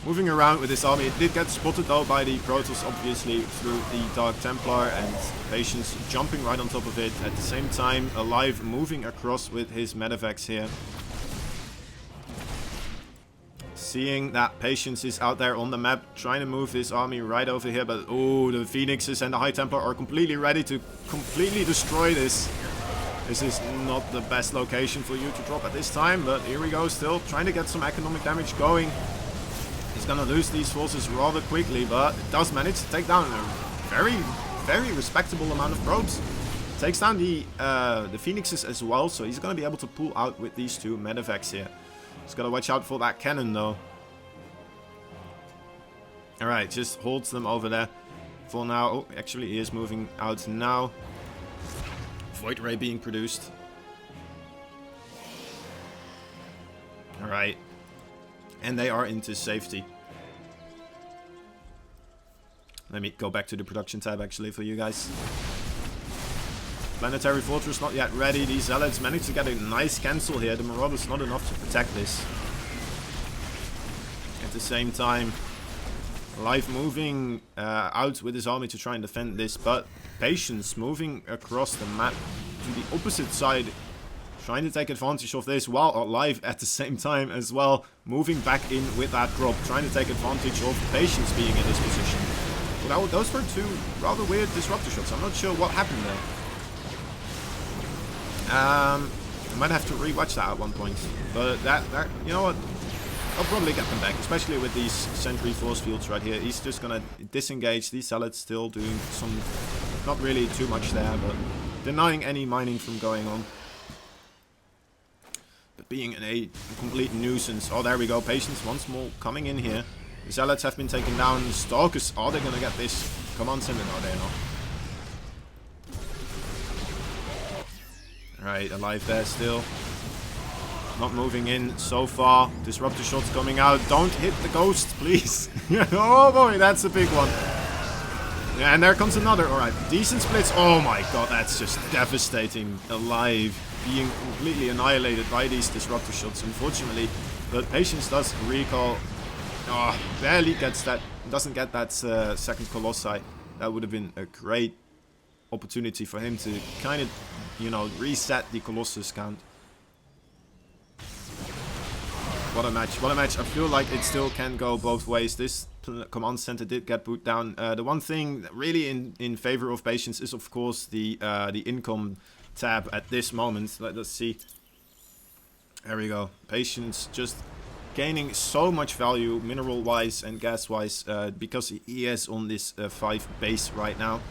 Moving around with this army. It did get spotted though by the Protoss, obviously, through the Dark Templar, and Patience jumping right on top of it. At the same time, aLive moving across with his Medivacs here. Seeing that Patience is out there on the map, trying to move his army right over here, but oh, the Phoenixes and the High Templar are completely ready to completely destroy this. This is not the best location for you to drop at this time, but here we go, still trying to get some economic damage going. He's gonna lose these forces rather quickly, but it does manage to take down a very respectable amount of probes. Takes down the Phoenixes as well, so he's gonna be able to pull out with these 2 Medivacs here. He's got to watch out for that cannon, though. Alright, just holds them over there for now. Oh, actually, he is moving out now. Void Ray being produced. Alright. And they are into safety. Let me go back to the production tab, actually, for you guys. Planetary Fortress not yet ready. These Zealots managed to get a nice cancel here. The Marauders not enough to protect this. At the same time, aLive moving out with his army to try and defend this, but Patience moving across the map. to the opposite side, trying to take advantage of this while aLive at the same time as well, moving back in with that drop, trying to take advantage of Patience being in this position. Well, those were two rather weird disruptor shots. I'm not sure what happened there. I might have to rewatch that at one point, but that you know what? I'll probably get them back, especially with these sentry force fields right here. He's just gonna disengage. These Zealots still doing some, not really too much there, but denying any mining from going on. But being a complete nuisance. Oh, there we go. Patience once more coming in here. The Zealots have been taken down. Stalkers, are they gonna get this command center? No, they're not. Alright, aLive there still. Not moving in so far. Disruptor shots coming out. Don't hit the ghost, please. Oh boy, that's a big one. Yeah, and there comes another. Alright, decent splits. Oh my god, that's just devastating. aLive being completely annihilated by these disruptor shots, unfortunately. But Patience does recall. Oh, barely gets that. Doesn't get that second Colossi. That would have been a great opportunity for him to kind of, you know, reset the Colossus count. What a match, what a match. I feel like it still can go both ways. This command center did get boot down. The one thing really in favor of Patience is, of course, the income tab at this moment. Let us see. There we go. Patience just gaining so much value mineral-wise and gas-wise because he is on this 5 base right now.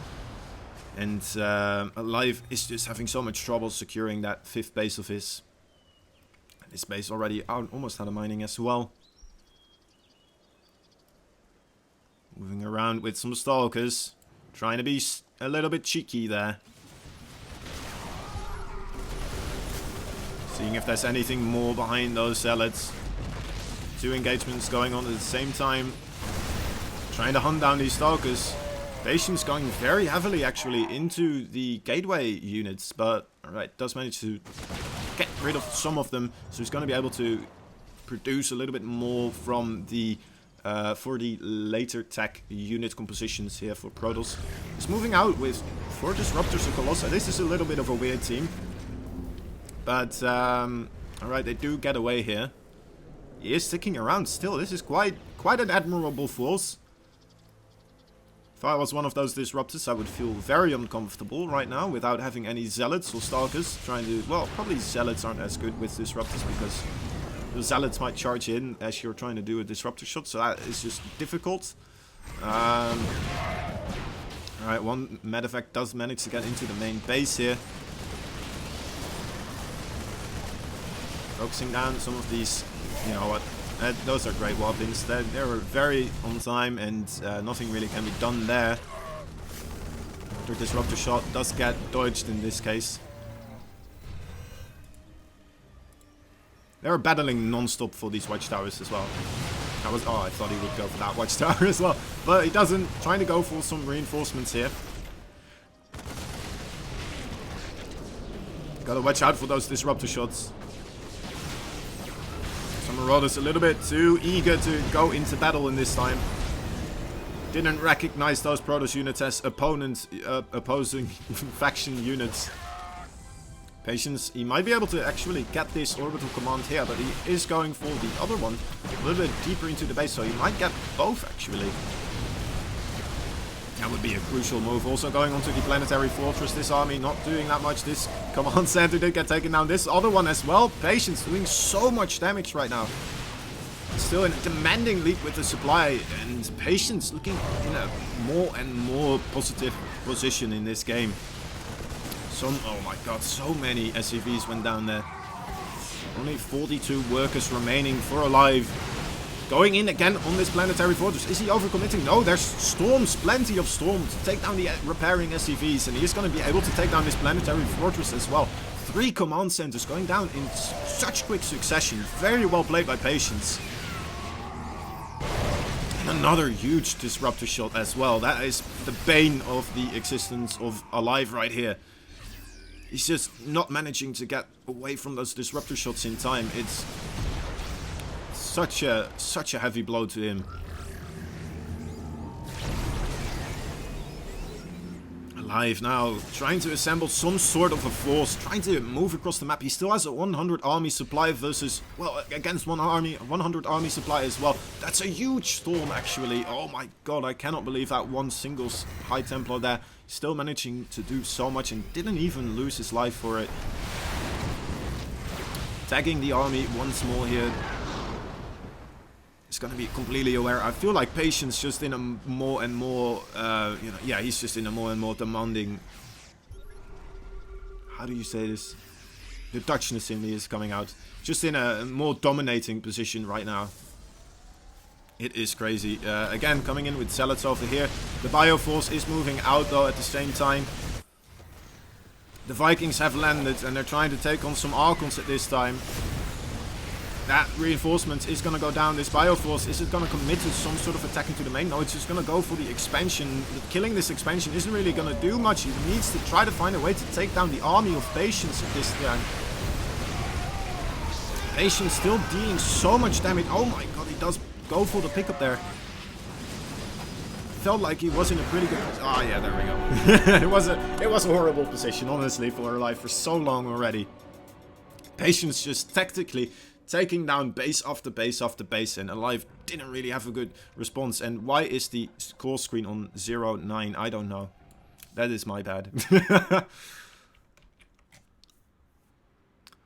And aLive is just having so much trouble securing that 5th base of his. This base already almost out of mining as well. Moving around with some Stalkers. Trying to be a little bit cheeky there. Seeing if there's anything more behind those Zealots. 2 engagements going on at the same time. Trying to hunt down these Stalkers. Patience going very heavily actually into the gateway units. But alright, does manage to get rid of some of them, so he's going to be able to produce a little bit more from the for the later tech unit compositions here for Protoss. He's moving out with 4 Disruptors and Colossi. This is a little bit of a weird team, but alright, they do get away here. He is sticking around still. This is quite an admirable force. If I was one of those Disruptors, I would feel very uncomfortable right now without having any Zealots or Stalkers trying to... Well, probably Zealots aren't as good with Disruptors because the Zealots might charge in as you're trying to do a Disruptor shot, so that is just difficult. Alright, one Medevac does manage to get into the main base here. Focusing down some of these, you know what, those are great weapons. They were very on time and nothing really can be done there. The Disruptor shot does get dodged in this case. They were battling non-stop for these watchtowers as well. Oh, I thought he would go for that watchtower as well, but he doesn't. Trying to go for some reinforcements here. Gotta watch out for those Disruptor shots. Marauders a little bit too eager to go into battle in this time. Didn't recognize those Protoss units as opposing faction units. Patience, he might be able to actually get this orbital command here, but he is going for the other one a little bit deeper into the base, so he might get both actually. That would be a crucial move. Also going onto the planetary fortress. This army not doing that much. This command center did get taken down. This other one as well. Patience doing so much damage right now. Still in a demanding lead with the supply. And Patience looking in a more and more positive position in this game. Oh my god, so many SCVs went down there. Only 42 workers remaining for aLive. Going in again on this planetary fortress. Is he overcommitting? No, there's storms, plenty of storms to take down the repairing SCVs, and he is going to be able to take down this planetary fortress as well. 3 command centers going down in such quick succession. Very well played by Patience. And another huge Disruptor shot as well. That is the bane of the existence of aLive right here. He's just not managing to get away from those Disruptor shots in time. It's such a heavy blow to him. aLive now trying to assemble some sort of a force, trying to move across the map. He still has a 100 army supply versus, well, against 100 army supply as well. That's a huge storm, actually. Oh my god, I cannot believe that one single High Templar there. Still managing to do so much and didn't even lose his life for it. Tagging the army once more here. He's gonna be completely aware. I feel like Patience just in a more and more, you know, yeah, he's just in a more and more demanding. How do you say this? The Dutchness in me is coming out. Just in a more dominating position right now. It is crazy. Again, coming in with Zealots over here. The Bioforce is moving out though at the same time. The Vikings have landed and they're trying to take on some Archons at this time. That reinforcement is going to go down. This Bioforce, is it going to commit to some sort of attack into the main? No, it's just going to go for the expansion. Killing this expansion isn't really going to do much. He needs to try to find a way to take down the army of Patience at this time. Patience still dealing so much damage. Oh my god, he does go for the pickup there. Felt like he was in a pretty good position. Ah, yeah, there we go. it was a horrible position, honestly, for aLive for so long already. Patience just tactically taking down base after base after base, and aLive didn't really have a good response. And why is the score screen on 0-9? I don't know. That is my bad.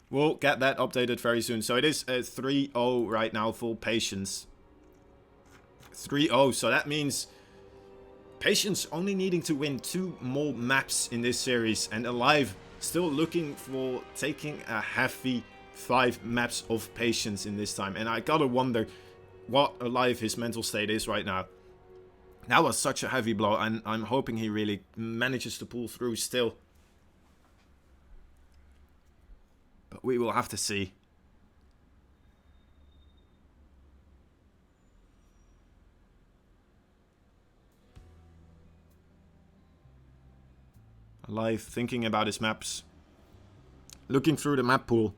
We'll get that updated very soon. So it is 3-0 right now for Patience. 3-0, so that means Patience only needing to win 2 more maps in this series, and aLive still looking for taking a heavy 5 maps of Patience in this time. And I gotta wonder what aLive his mental state is right now. That was such a heavy blow, and I'm hoping he really manages to pull through still. But we will have to see. aLive thinking about his maps. Looking through the map pool.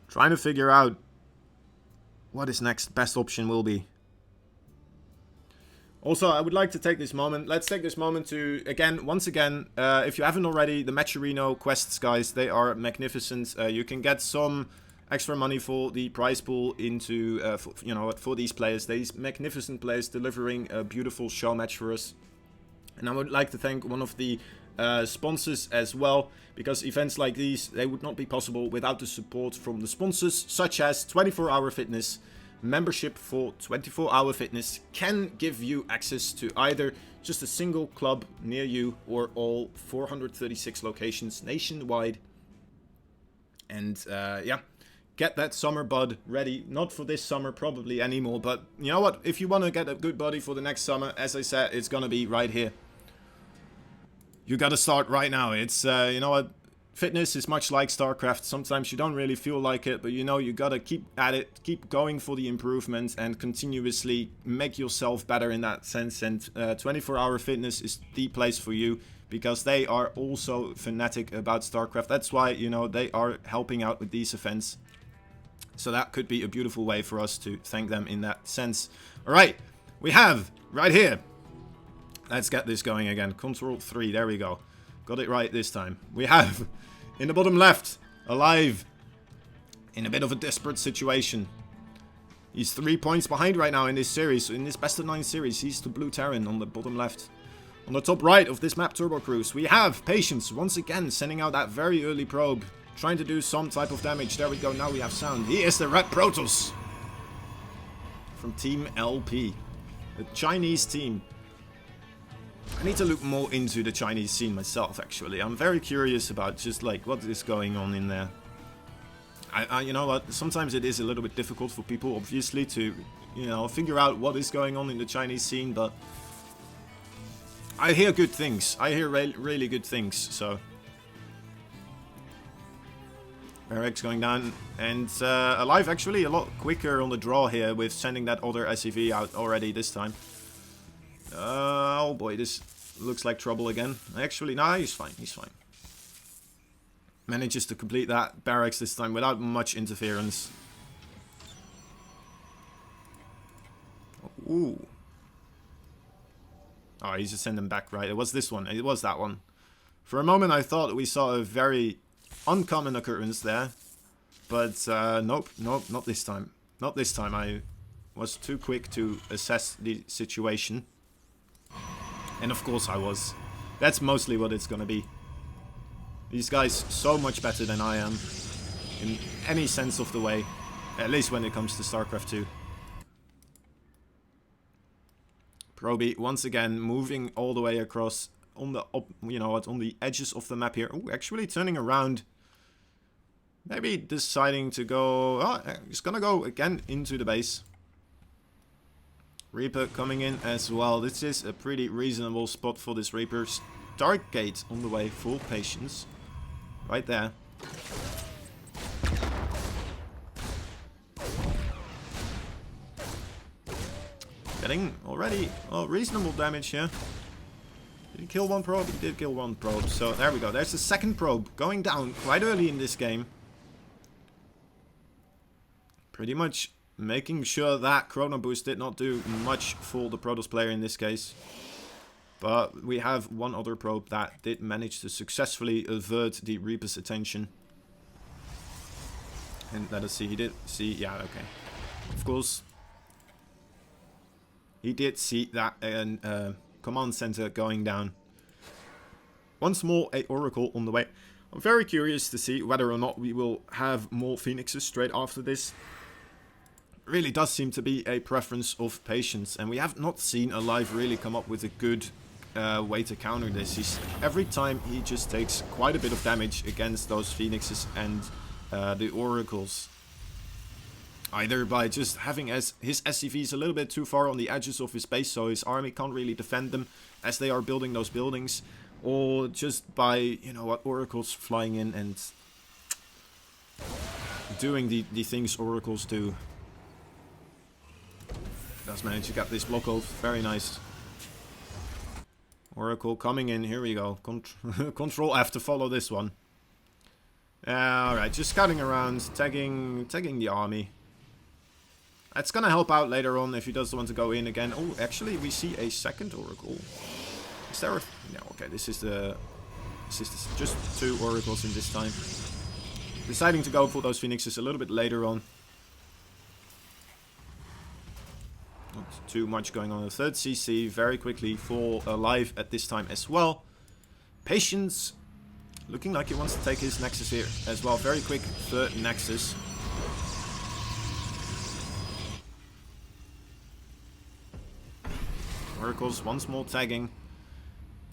Trying to figure out what his next best option will be. Also, I would like to take this moment. Let's take this moment to, once again, if you haven't already, the Matcherino quests, guys, they are magnificent. You can get some extra money for the prize pool into, for these players. These magnificent players delivering a beautiful show match for us. And I would like to thank one of the sponsors as well, because events like these, they would not be possible without the support from the sponsors, such as 24-Hour Fitness. Membership for 24-Hour Fitness can give you access to either just a single club near you or all 436 locations nationwide. And yeah, get that summer bud ready. Not for this summer probably anymore, but you know what, if you want to get a good buddy for the next summer, as I said, it's gonna be right here. You gotta start right now. It's, you know what, fitness is much like Starcraft. Sometimes you don't really feel like it, but you know, you gotta keep at it, keep going for the improvements, and continuously make yourself better in that sense. And 24-Hour Fitness is the place for you, because they are also fanatic about Starcraft. That's why, you know, they are helping out with these events. So that could be a beautiful way for us to thank them in that sense. Alright, we have, right here, let's get this going again. Control 3, there we go. Got it right this time. We have, in the bottom left, aLive in a bit of a desperate situation. He's 3 points behind right now in this series. In this best of 9 series, he's the Blue Terran on the bottom left. On the top right of this map, Turbo Cruise, we have Patience once again sending out that very early probe, trying to do some type of damage. There we go, now we have sound. He is the Red Protoss from Team LP, the Chinese team. I need to look more into the Chinese scene myself, actually. I'm very curious about just like what is going on in there. You know what, sometimes it is a little bit difficult for people, obviously, to, you know, figure out what is going on in the Chinese scene, but I hear good things. I hear really good things, so. Barracks going down, and aLive actually a lot quicker on the draw here with sending that other SCV out already this time. Oh boy, this looks like trouble again. Actually, nah, he's fine, he's fine. Manages to complete that barracks this time without much interference. Ooh. Oh, he's just sending them back, right? It was this one. It was that one. For a moment, I thought we saw a very uncommon occurrence there. But, nope, not this time. Not this time. I was too quick to assess the situation. And of course I was. That's mostly what it's gonna be. These guys so much better than I am. In any sense of the way. At least when it comes to Starcraft 2. Proby once again moving all the way across on the on the edges of the map here. Oh, actually turning around. Maybe deciding to go. Oh, he's gonna go again into the base. Reaper coming in as well. This is a pretty reasonable spot for this Reaper. Stargate on the way. Full patience. Right there. Getting already reasonable damage here. Did he kill one probe? He did kill one probe. So there we go. There's the second probe going down quite early in this game. Pretty much making sure that Chrono Boost did not do much for the Protoss player in this case. But we have one other probe that did manage to successfully avert the Reaper's attention. And let us see. He did see. Yeah, okay. Of course. He did see that command center going down. Once more, a Oracle on the way. I'm very curious to see whether or not we will have more Phoenixes straight after this. Really does seem to be a preference of patience, and we have not seen aLive really come up with a good way to counter this. Every time he just takes quite a bit of damage against those Phoenixes and the Oracles. Either by just having his SCVs a little bit too far on the edges of his base, so his army can't really defend them as they are building those buildings, or just by, you know what, Oracles flying in and doing the things Oracles do. Does manage to get this block off, very nice. Oracle coming in, here we go. Control F to follow this one. Alright, just scouting around, tagging the army. That's gonna help out later on if he does want to go in again. Oh, actually, we see a second Oracle. Is there a... No, okay, this is just two Oracles in this time. Deciding to go for those Phoenixes a little bit later on. Not too much going on. The third CC very quickly for aLive at this time as well. Patience. Looking like he wants to take his Nexus here as well. Very quick third Nexus. Oracles once more tagging.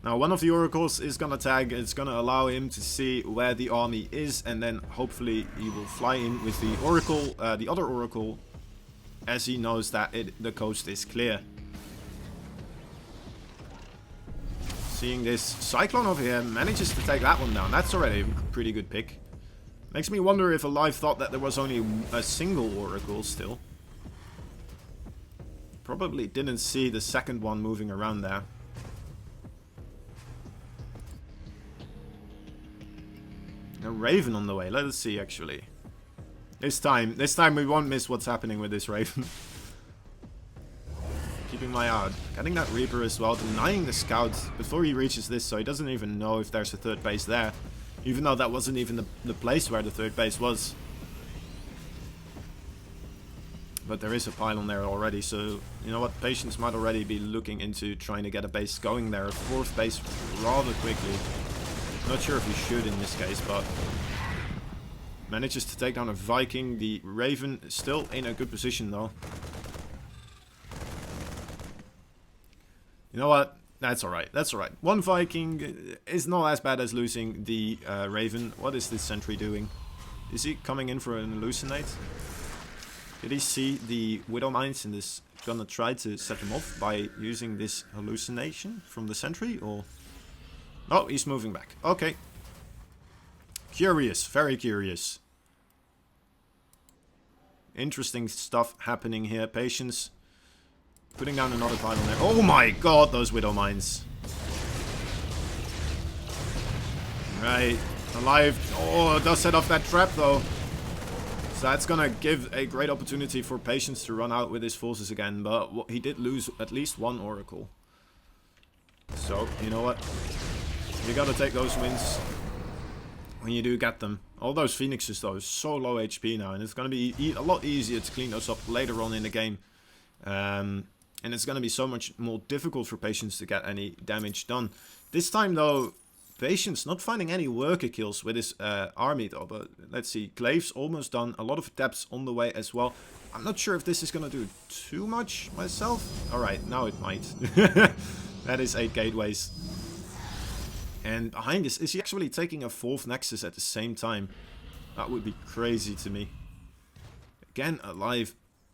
Now one of the Oracles is gonna tag. It's gonna allow him to see where the army is, and then hopefully he will fly in with the Oracle, the other Oracle, as he knows that the coast is clear. Seeing this Cyclone over here manages to take that one down. That's already a pretty good pick. Makes me wonder if aLive thought that there was only a single Oracle still. Probably didn't see the second one moving around there. A Raven on the way. Let us see, actually. This time we won't miss what's happening with this Raven. Keeping my eye out. Getting that Reaper as well. Denying the scout before he reaches this, so he doesn't even know if there's a third base there. Even though that wasn't even the place where the third base was. But there is a pylon there already, so you know what, Patience might already be looking into trying to get a base going there, a fourth base rather quickly. Not sure if he should in this case, but manages to take down a Viking. The Raven is still in a good position though. You know what, that's alright, that's alright. One Viking is not as bad as losing the Raven. What is this sentry doing? Is he coming in for an hallucinate? Did he see the Widow Mines and is gonna try to set them off by using this hallucination from the sentry, or... Oh, he's moving back. Okay. Curious, very curious. Interesting stuff happening here. Patience. Putting down another pylon there. Oh my god, those Widow Mines. Right. aLive. Oh, it does set off that trap though. So that's gonna give a great opportunity for Patience to run out with his forces again, but he did lose at least one Oracle. So, you know what? You gotta take those wins when you do get them. All those Phoenixes, though, is so low HP now. And it's gonna be a lot easier to clean those up later on in the game. And it's gonna be so much more difficult for Patience to get any damage done. This time, though, Patience not finding any worker kills with his army, though. But let's see. Glaive's almost done. A lot of depths on the way as well. I'm not sure if this is gonna do too much myself. Alright, now it might. That is 8 gateways. And behind this, is he actually taking a 4th Nexus at the same time? That would be crazy to me. Again, aLive,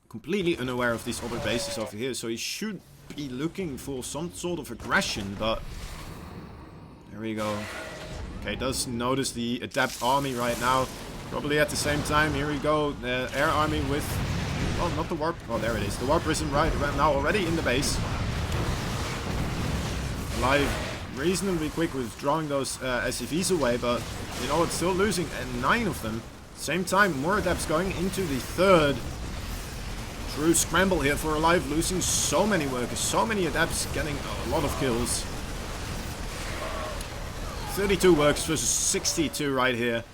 completely unaware of these other bases over here. So he should be looking for some sort of aggression, but... There we go. Okay, does notice the Adept army right now. Probably at the same time, here we go. The air army with... Oh, not the warp... Oh, there it is. The warp prism right now already in the base. aLive reasonably quick with drawing those SCVs away, but you know it's still losing 9 of them. Same time, more Adepts going into the 3rd. True scramble here for aLive, losing so many workers, so many Adepts getting a lot of kills. 32 works versus 62 right here.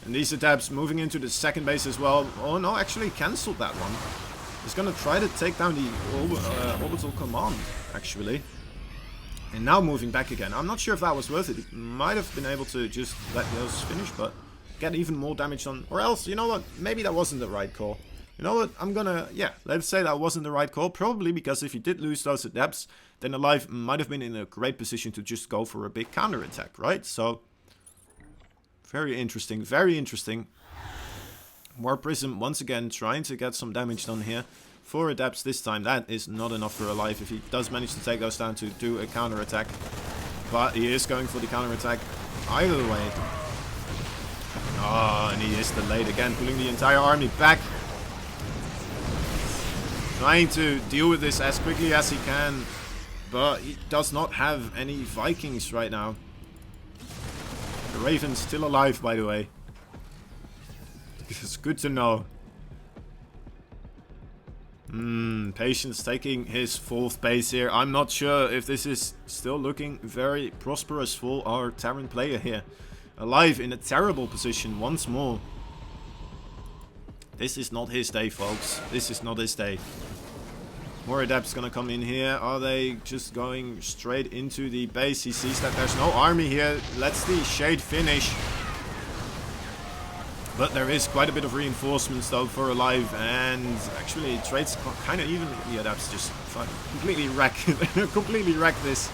And these Adepts moving into the 2nd base as well. Oh no, actually cancelled that one. He's gonna try to take down the orbital command, actually. And now moving back again. I'm not sure if that was worth it. He might have been able to just let those finish, but get even more damage on. Or else, you know what? Maybe that wasn't the right call. You know what? I'm gonna... Yeah, let's say that wasn't the right call. Probably because if you did lose those Adepts, then aLive might have been in a great position to just go for a big counterattack, right? So, very interesting. Very interesting. Warp Prism, once again, trying to get some damage done here. 4 Adepts this time. That is not enough for aLive if he does manage to take those down to do a counterattack. But he is going for the counterattack either way. Oh, and he is delayed again, pulling the entire army back. Trying to deal with this as quickly as he can. But he does not have any Vikings right now. The Raven's still alive, by the way. It's good to know. Patience taking his 4th base here. I'm not sure if this is still looking very prosperous for our Terran player here. aLive in a terrible position once more. This is not his day, folks. This is not his day. More Adepts gonna come in here. Are they just going straight into the base? He sees that there's no army here. Lets the Shade finish. But there is quite a bit of reinforcements though for aLive, and actually trades kind of even. The Adepts just completely wreck this.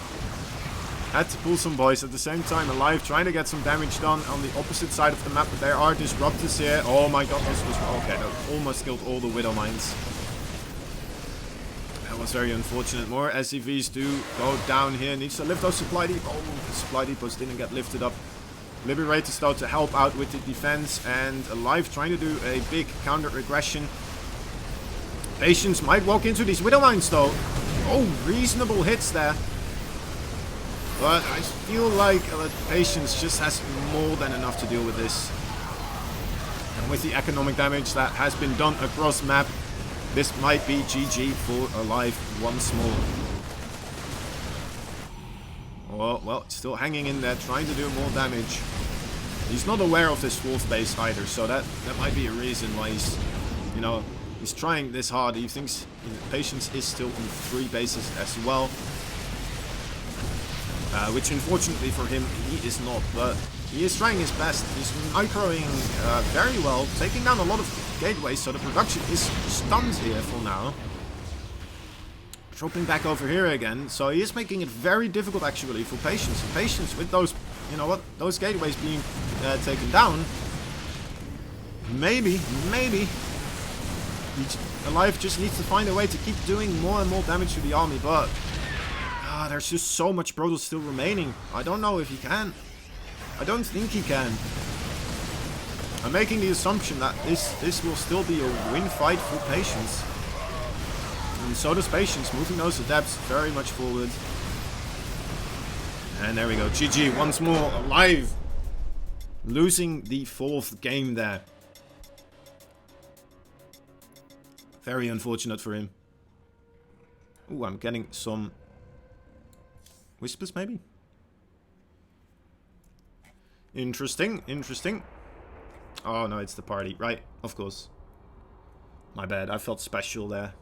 Had to pull some boys at the same time. aLive trying to get some damage done on the opposite side of the map, but there are disruptors here. Oh my god, this was okay. That almost killed all the Widow Mines. That was very unfortunate. More SCVs do go down here. Needs to lift those supply depots. Oh, the supply depots didn't get lifted up. Liberators though to help out with the defense, and aLive trying to do a big counter aggression. Patience might walk into these Widow Mines though. Oh, reasonable hits there. But I feel like Patience just has more than enough to deal with this. And with the economic damage that has been done across map, this might be GG for aLive once more. Well, still hanging in there, trying to do more damage. He's not aware of this 4th base either, so that might be a reason why he's, you know, he's trying this hard. He thinks Patience is still on 3 bases as well. Which unfortunately for him, he is not, but he is trying his best. He's microing very well, taking down a lot of gateways, so the production is stunned here for now. Dropping back over here again, so he is making it very difficult actually for Patience. Patience with those, you know what, those gateways being taken down. Maybe aLive just needs to find a way to keep doing more and more damage to the army, but there's just so much Protoss still remaining. I don't know if he can. I don't think he can. I'm making the assumption that this will still be a win fight for Patience. And so does Patience, moving those Adepts very much forward. And there we go, GG once more, aLive. Losing the 4th game there. Very unfortunate for him. Ooh, I'm getting some Whispers, maybe? Interesting, interesting. Oh, no, it's the party. Right, of course. My bad, I felt special there.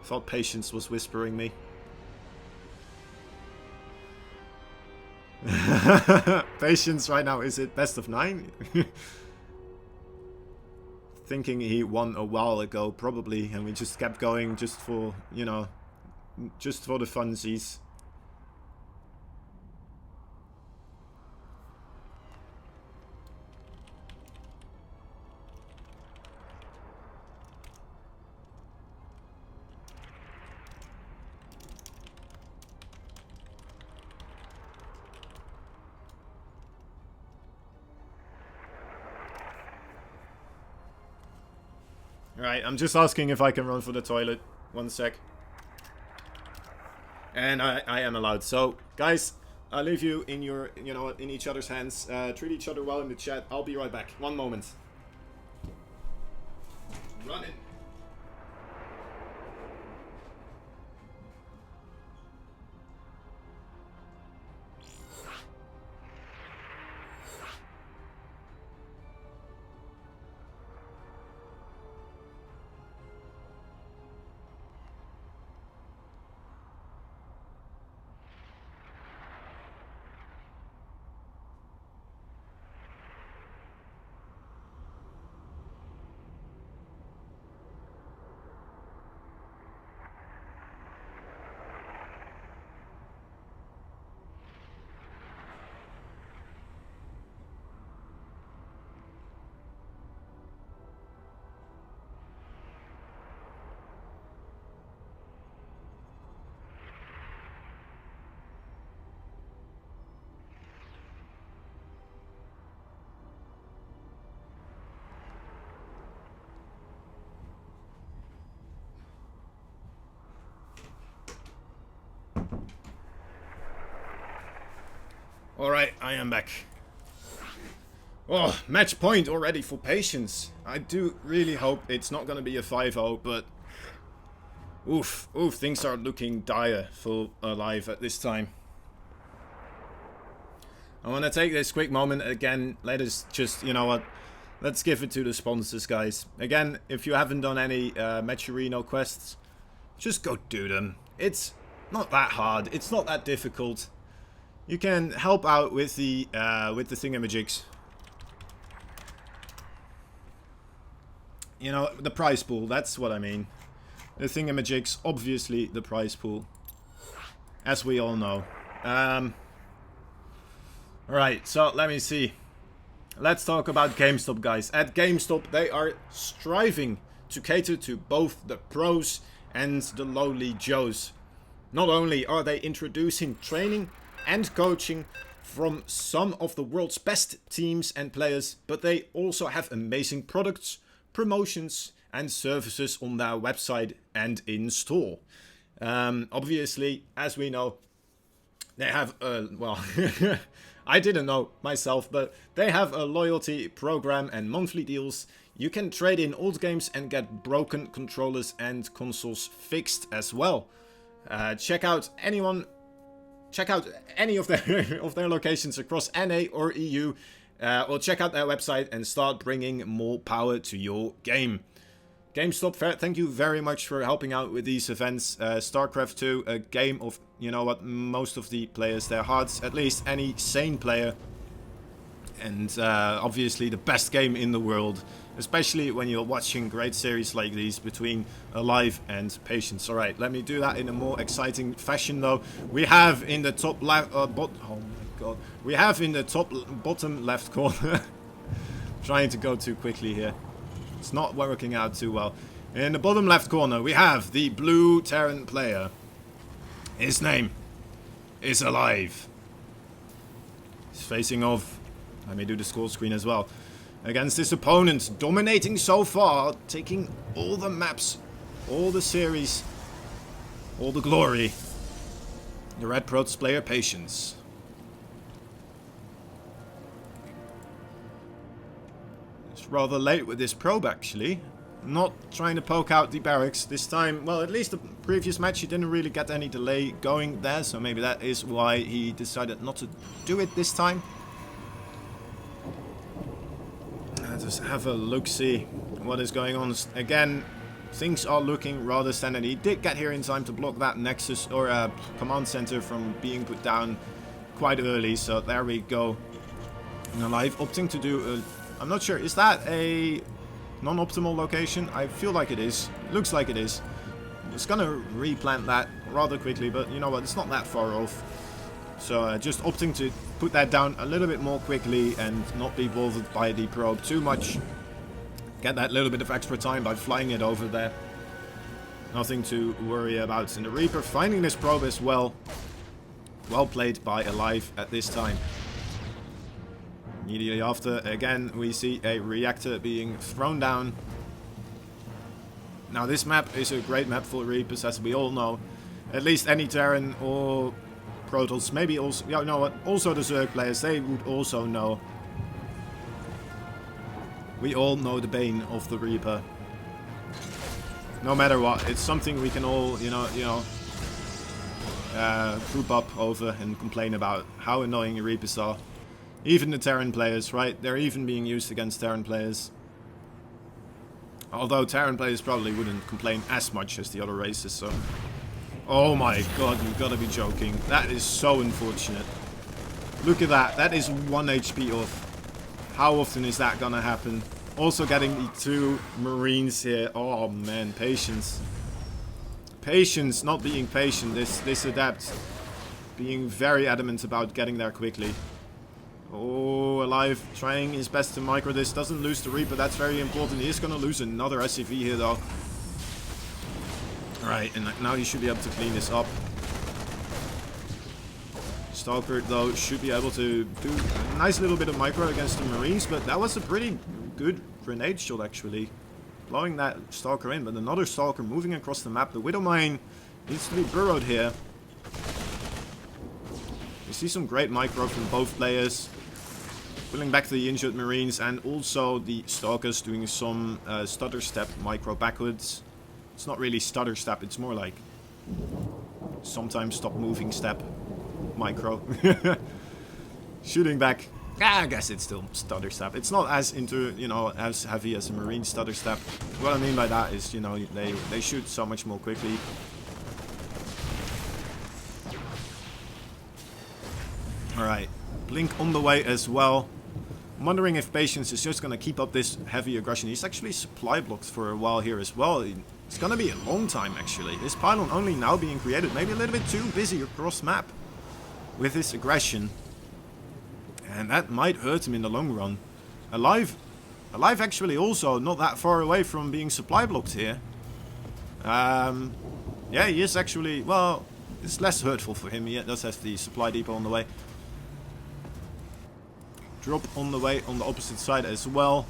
Thought Patience was whispering me. Patience right now, is it best of 9? Thinking he won a while ago, probably, and we just kept going just for, you know, just for the funsies. Right, I'm just asking if I can run for the toilet. 1 sec. And I am allowed. So, guys, I'll leave you in your, you know, in each other's hands. Treat each other well in the chat. I'll be right back. 1 moment. Run it. Alright, I am back. Oh, match point already for Patience. I do really hope it's not going to be a 5-0, but... Oof, things are looking dire for aLive at this time. I want to take this quick moment again. Let us just, you know what, let's give it to the sponsors, guys. Again, if you haven't done any Matcherino quests, just go do them. It's not that hard. It's not that difficult. You can help out with the thingamajigs. You know, the prize pool, that's what I mean. The thingamajigs, obviously the prize pool. As we all know. Alright, so let me see. Let's talk about GameStop, guys. At GameStop, they are striving to cater to both the pros and the lowly Joes. Not only are they introducing training and coaching from some of the world's best teams and players, but they also have amazing products, promotions and services on their website and in store. Obviously, as we know, they have well, I didn't know myself, but they have a loyalty program and monthly deals. You can trade in old games and get broken controllers and consoles fixed as well. Check out any of their locations across NA or EU, or check out their website and start bringing more power to your game. GameStop, thank you very much for helping out with these events. Starcraft 2, a game of, you know what, most of the players, their hearts, at least any sane player. And obviously the best game in the world, especially when you're watching great series like these between aLive and Patience. Alright, let me do that in a more exciting fashion though. We have in the top left, oh my god. We have in the top bottom left corner, trying to go too quickly here. It's not working out too well. In the bottom left corner, we have the blue Terran player. His name is aLive. He's facing off. Let me do the score screen as well. Against his opponent, dominating so far, taking all the maps, all the series, all the glory. The Red Prots player Patience. It's rather late with this probe actually. Not trying to poke out the barracks this time. Well, at least the previous match he didn't really get any delay going there, so maybe that is why he decided not to do it this time. Just have a look-see what is going on. Again, things are looking rather standard. He did get here in time to block that Nexus or command center from being put down quite early, so there we go. And aLive opting to do I'm not sure, is that a non-optimal location? I feel like it is. Looks like it is. I was gonna replant that rather quickly, but you know what, it's not that far off. So just opting to put that down a little bit more quickly and not be bothered by the probe too much. Get that little bit of extra time by flying it over there. Nothing to worry about. And the Reaper finding this probe as well. Well played by aLive at this time. Immediately after, again, we see a reactor being thrown down. Now, this map is a great map for Reapers, as we all know. At least any Terran or Protoss, maybe also, you know what, also the Zerg players, they would also know. We all know the bane of the Reaper. No matter what, it's something we can all, group up over and complain about how annoying Reapers are. Even the Terran players, right? They're even being used against Terran players. Although Terran players probably wouldn't complain as much as the other races, so... Oh my god, you've got to be joking. That is so unfortunate. Look at that. That is 1 HP off. How often is that gonna happen? Also getting the 2 Marines here. Oh man, patience. Patience, not being patient. This adept being very adamant about getting there quickly. Oh, aLive trying his best to micro this. Doesn't lose the Reaper. That's very important. He is going to lose another SCV here, though. Alright, and now he should be able to clean this up. Stalker, though, should be able to do a nice little bit of micro against the Marines, but that was a pretty good grenade shot, actually. Blowing that Stalker in, but another Stalker moving across the map. The Widow Mine needs to be burrowed here. We see some great micro from both players. Pulling back the injured Marines, and also the Stalkers doing some stutter step micro backwards. It's not really stutter step, it's more like sometimes stop moving step micro. Shooting back. I guess it's still stutter step. It's not as as heavy as a Marine stutter step. What I mean by that is, they shoot so much more quickly. Alright, Blink on the way as well. I'm wondering if Patience is just going to keep up this heavy aggression. He's actually supply blocked for a while here as well. It's going to be a long time, actually. This pylon only now being created. Maybe a little bit too busy across map with his aggression. And that might hurt him in the long run. aLive actually also not that far away from being supply blocked here. Yeah, he is actually, well, it's less hurtful for him. He does have the supply depot on the way. Drop on the way on the opposite side as well.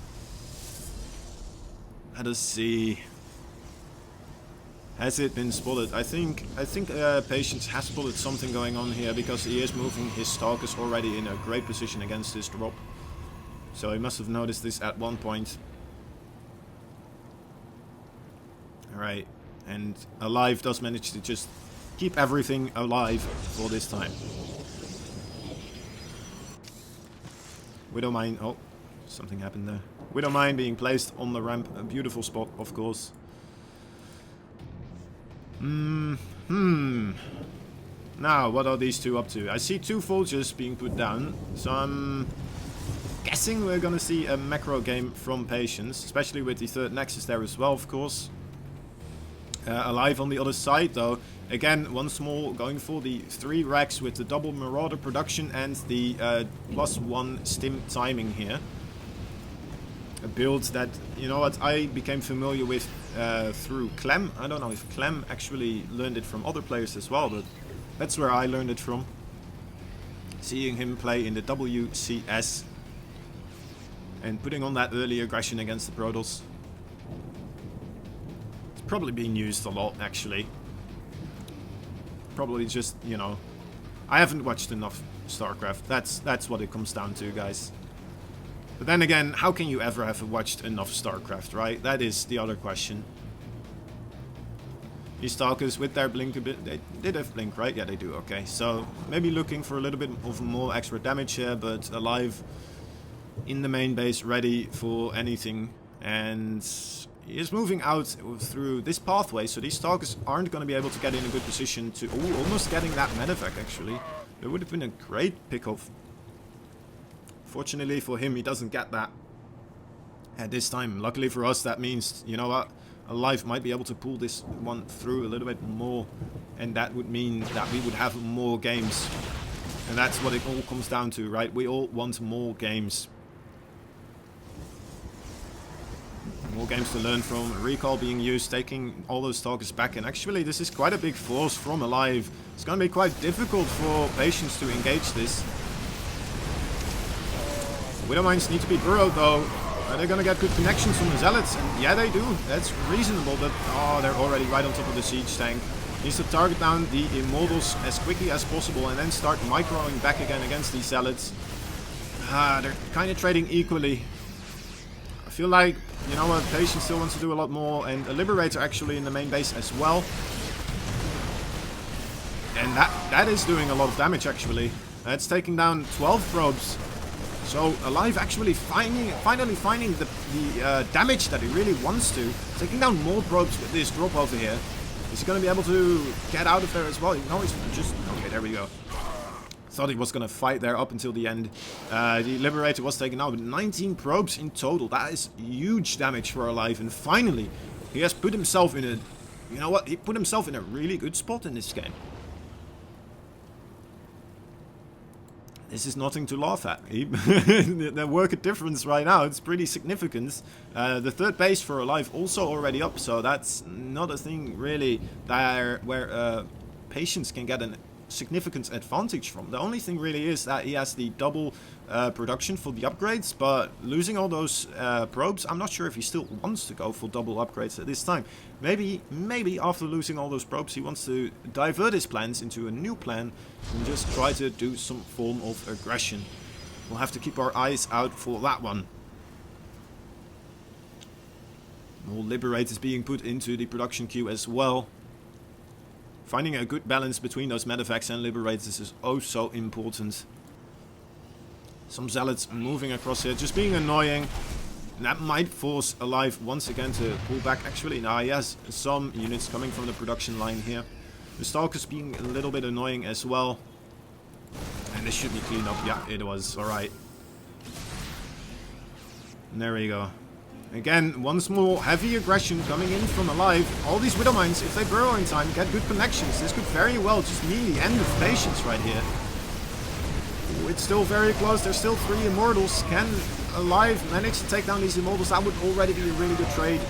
Let us see. Has it been spotted? I think Patience has spotted something going on here, because he is moving his Stalkers already in a great position against this drop. So he must have noticed this at one point. Alright, and aLive does manage to just keep everything alive for this time. Widow Mine, oh, something happened there. Widow Mine being placed on the ramp, a beautiful spot, of course. Now, what are these two up to? I see 2 Vultures being put down, so I'm guessing we're gonna see a macro game from Patience, especially with the 3rd Nexus there as well, of course. aLive on the other side, though. Again, once more going for the 3 racks with the double Marauder production and the +1 stim timing here. A build that, you know what, I became familiar with through Clem. I don't know if Clem actually learned it from other players as well, but that's where I learned it from. Seeing him play in the WCS and putting on that early aggression against the Protoss. It's probably being used a lot, actually. Probably just, I haven't watched enough Starcraft. That's what it comes down to, guys. But then again, how can you ever have watched enough Starcraft, right? That is the other question. These Stalkers with their blink a bit, they did have blink, right? Yeah, they do, okay. So maybe looking for a little bit of more extra damage here, but aLive in the main base, ready for anything. And he is moving out through this pathway, so these Stalkers aren't going to be able to get in a good position to... Oh, almost getting that medevac, actually. It would have been a great pick-off. Fortunately for him, he doesn't get that at this time. Luckily for us, that means, you know what, aLive might be able to pull this one through a little bit more, and that would mean that we would have more games. And that's what it all comes down to, right? We all want more games. More games to learn from. Recall being used, taking all those Stalkers back. And actually, this is quite a big force from aLive. It's going to be quite difficult for Patience to engage this. Widow Mines need to be burrowed, though. Are they going to get good connections from the Zealots? And yeah, they do. That's reasonable, but oh, they're already right on top of the siege tank. Needs to target down the Immortals as quickly as possible and then start microing back again against these Zealots. They're kind of trading equally. I feel like, you know what, Patience still wants to do a lot more, and a Liberator actually in the main base as well. And that is doing a lot of damage, actually. That's taking down 12 probes. So aLive actually finally finding the damage that he really wants to. Taking down more probes with this drop over here. Is he going to be able to get out of there as well? No, he's just... Okay, there we go. Thought he was going to fight there up until the end. The Liberator was taken out with 19 probes in total. That is huge damage for aLive. And finally, he has put himself in a... You know what? He put himself in a really good spot in this game. This is nothing to laugh at. They work a difference right now. It's pretty significant. The third base for aLive also already up, so that's not a thing really there where Patience can get a significant advantage from. The only thing really is that he has the double production for the upgrades, but losing all those probes, I'm not sure if he still wants to go for double upgrades at this time. Maybe after losing all those probes, he wants to divert his plans into a new plan and just try to do some form of aggression. We'll have to keep our eyes out for that one. More Liberators being put into the production queue as well. Finding a good balance between those medevacs and Liberators is oh so important. Some Zealots moving across here, just being annoying. And that might force aLive once again to pull back. Actually, now he has some units coming from the production line here. The Stalkers being a little bit annoying as well. And this should be cleaned up. Yeah, it was. Alright. And there we go. Again, once more, heavy aggression coming in from aLive. All these Widow Mines, if they burrow in time, get good connections. This could very well just mean the end of Patience right here. Ooh, it's still very close. There's still 3 Immortals. Can aLive manage to take down these Immortals? That would already be a really good trade.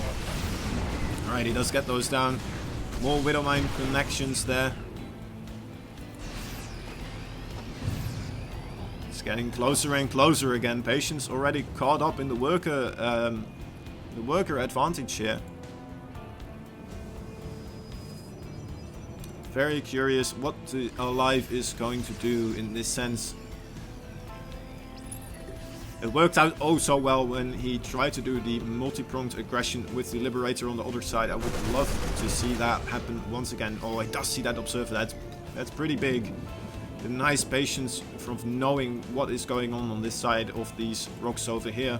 Alright, he does get those down. More Widow Mine connections there. It's getting closer and closer again. Patience already caught up in the worker advantage here. Very curious what aLive is going to do in this sense. It worked out oh so well when he tried to do the multi-pronged aggression with the Liberator on the other side. I would love to see that happen once again. Oh, I does see that Observer. That's pretty big. The nice patience from knowing what is going on this side of these rocks over here.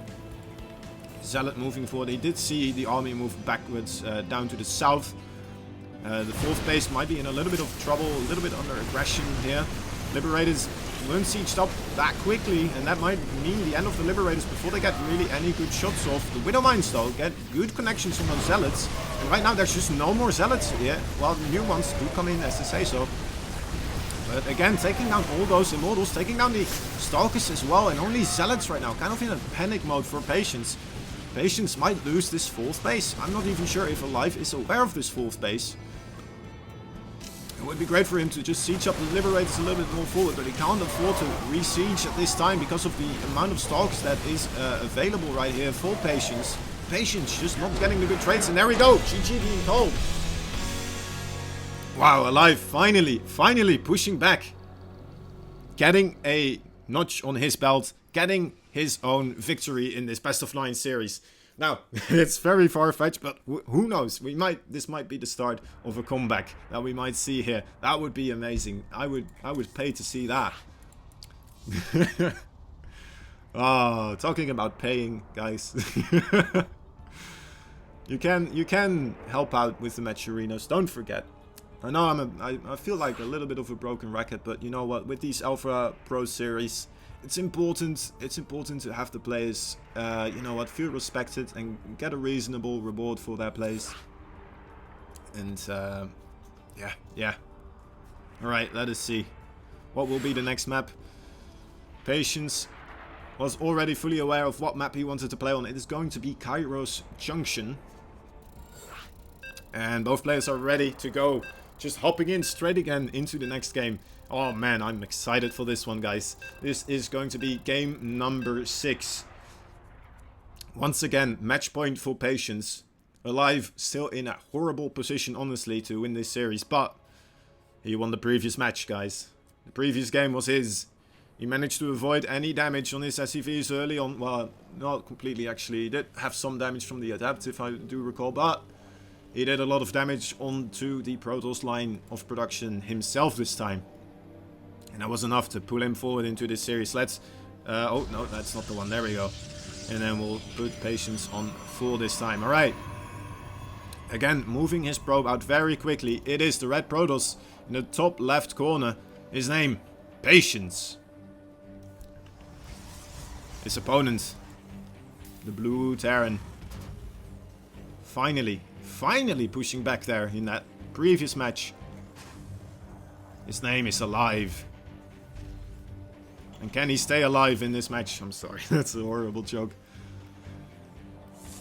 Zealot moving forward. He did see the army move backwards down to the south. The 4th base might be in a little bit of trouble, a little bit under aggression here. Liberators weren't sieged up that quickly, and that might mean the end of the Liberators before they get really any good shots off. The Widow Mines, though, get good connections from those Zealots. And right now, there's just no more Zealots here, while the new ones do come in, as they say so. But again, taking down all those Immortals, taking down the Stalkers as well, and only Zealots right now, kind of in a panic mode for Patience. Patience might lose this 4th base. I'm not even sure if aLive is aware of this 4th base. It would be great for him to just siege up the Liberators a little bit more forward, but he can't afford to re-siege at this time because of the amount of Stalkers that is available right here for Patience. Patience just not getting the good trades, and there we go! GG being called. Wow, aLive finally pushing back. Getting a notch on his belt, getting his own victory in this best of 9 series. Now, it's very far-fetched, but who knows? This might be the start of a comeback that we might see here. That would be amazing. I would pay to see that. Oh, talking about paying, guys. You can help out with the match arenas. Don't forget. I know I feel like a little bit of a broken record, but you know what? With these Alpha Pro series, it's important to have the players, you know what, feel respected and get a reasonable reward for their plays. And yeah. All right, let us see what will be the next map. Patience was already fully aware of what map he wanted to play on. It is going to be Kairos Junction. And both players are ready to go. Just hopping in straight again into the next game. Oh man, I'm excited for this one, guys. This is going to be game number 6. Once again, match point for Patience. aLive still in a horrible position, honestly, to win this series. But he won the previous match, guys. The previous game was his. He managed to avoid any damage on his SCVs early on. Well, not completely, actually. He did have some damage from the adapt, if I do recall. But he did a lot of damage onto the Protoss line of production himself this time. And that was enough to pull him forward into this series. Let's... oh, no, that's not the one. There we go. And then we'll put Patience on full this time. Alright. Again, moving his probe out very quickly. It is the red Protoss in the top left corner. His name, Patience. His opponent, the blue Terran. Finally pushing back there in that previous match. His name is aLive. And can he stay alive in this match? I'm sorry, that's a horrible joke.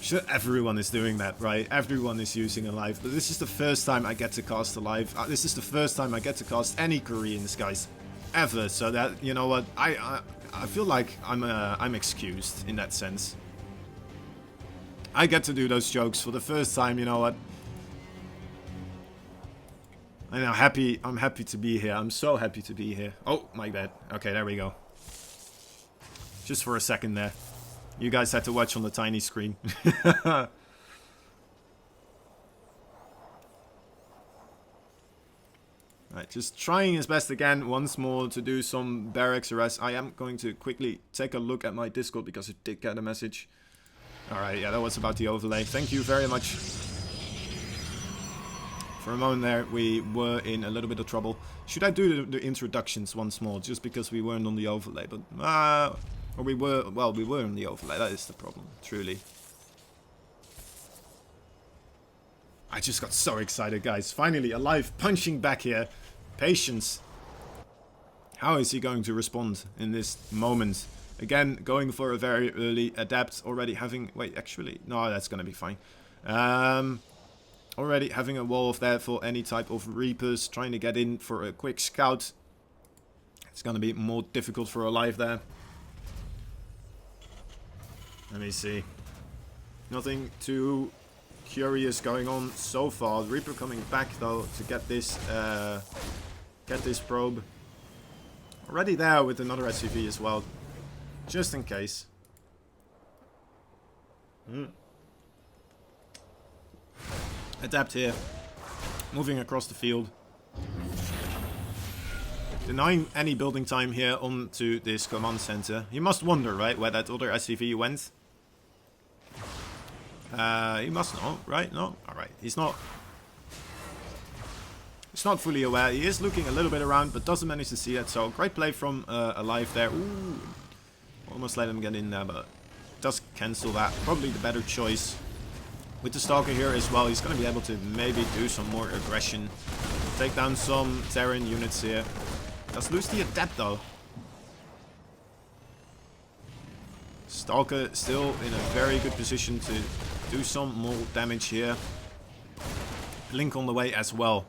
Sure, everyone is doing that, right? Everyone is using aLive. But this is the first time I get to cast aLive. This is the first time I get to cast any Koreans, guys. Ever. So that, you know what, I feel like I'm excused in that sense. I get to do those jokes for the first time, you know what. I'm happy to be here. I'm so happy to be here. Oh, my bad. Okay, there we go. Just for a second there. You guys had to watch on the tiny screen. Right, just trying his best again once more to do some barracks arrest. I am going to quickly take a look at my Discord because I did get a message. Alright, yeah, that was about the overlay. Thank you very much. For a moment there, we were in a little bit of trouble. Should I do the introductions once more, just because we weren't on the overlay? But, or we were on the overlay. That is the problem, truly. I just got so excited, guys. Finally, aLive punching back here. Patience. How is he going to respond in this moment? Again, going for a very early adapt. Already having... Wait, actually... No, that's going to be fine. Already having a wall of there for any type of Reapers. Trying to get in for a quick scout. It's going to be more difficult for aLive there. Let me see. Nothing too curious going on so far. Reaper coming back though to get this probe. Already there with another SCV as well. Just in case. Adapt here. Moving across the field. Denying any building time here onto this command center. You must wonder, right, where that other SCV went. He must know, right? No? Alright. He's not fully aware. He is looking a little bit around, but doesn't manage to see it. So, great play from aLive there. Ooh. Almost let him get in there, but does cancel that. Probably the better choice. With the Stalker here as well, he's going to be able to maybe do some more aggression. Take down some Terran units here. Does lose the Adept though. Stalker still in a very good position to do some more damage here. Blink on the way as well.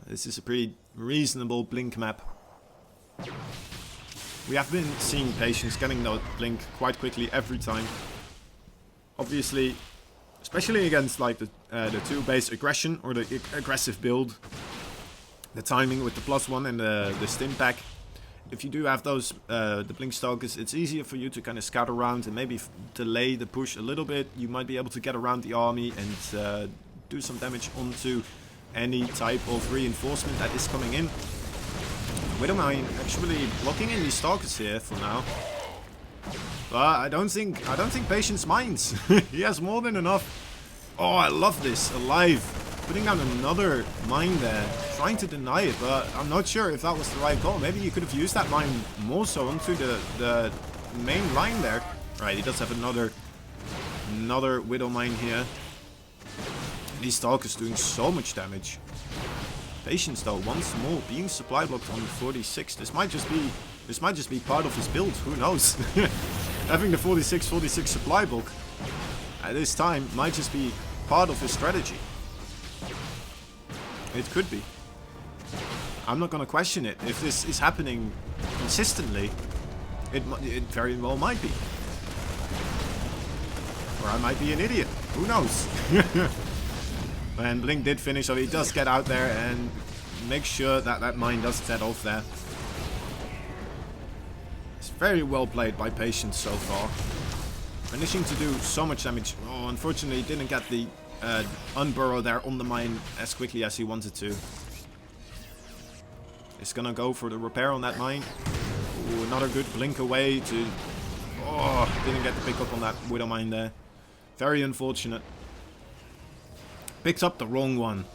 This is a pretty reasonable blink map. We have been seeing Patience getting that blink quite quickly every time. Obviously, especially against like the 2-base aggression or the aggressive build. The timing with the +1 and the stim pack if you do have those the blink stalkers, it's easier for you to kind of scout around and maybe delay the push a little bit. You might be able to get around the army and do some damage onto any type of reinforcement that is coming in. Widowmine actually blocking in these stalkers here for now. But I don't think Patience minds. He has more than enough. Oh, I love this. aLive. Putting down another mine there. Trying to deny it, but I'm not sure if that was the right call. Maybe you could have used that mine more so onto the main line there. Right, he does have another Widow mine here. These stalkers doing so much damage. Patience though, once more being supply blocked on 46. This might just be part of his build, who knows? Having the 46 supply bulk at this time might just be part of his strategy. It could be. I'm not gonna question it. If this is happening consistently, it very well might be. Or I might be an idiot. Who knows? And Blink did finish, so he does get out there and make sure that that mine does set off there. It's very well played by Patience so far. Managing to do so much damage. Oh, unfortunately, he didn't get the unburrow there on the mine as quickly as he wanted to. He's gonna go for the repair on that mine. Ooh, another good blink away to... Oh, didn't get the pick up on that Widow mine there. Very unfortunate. Picked up the wrong one.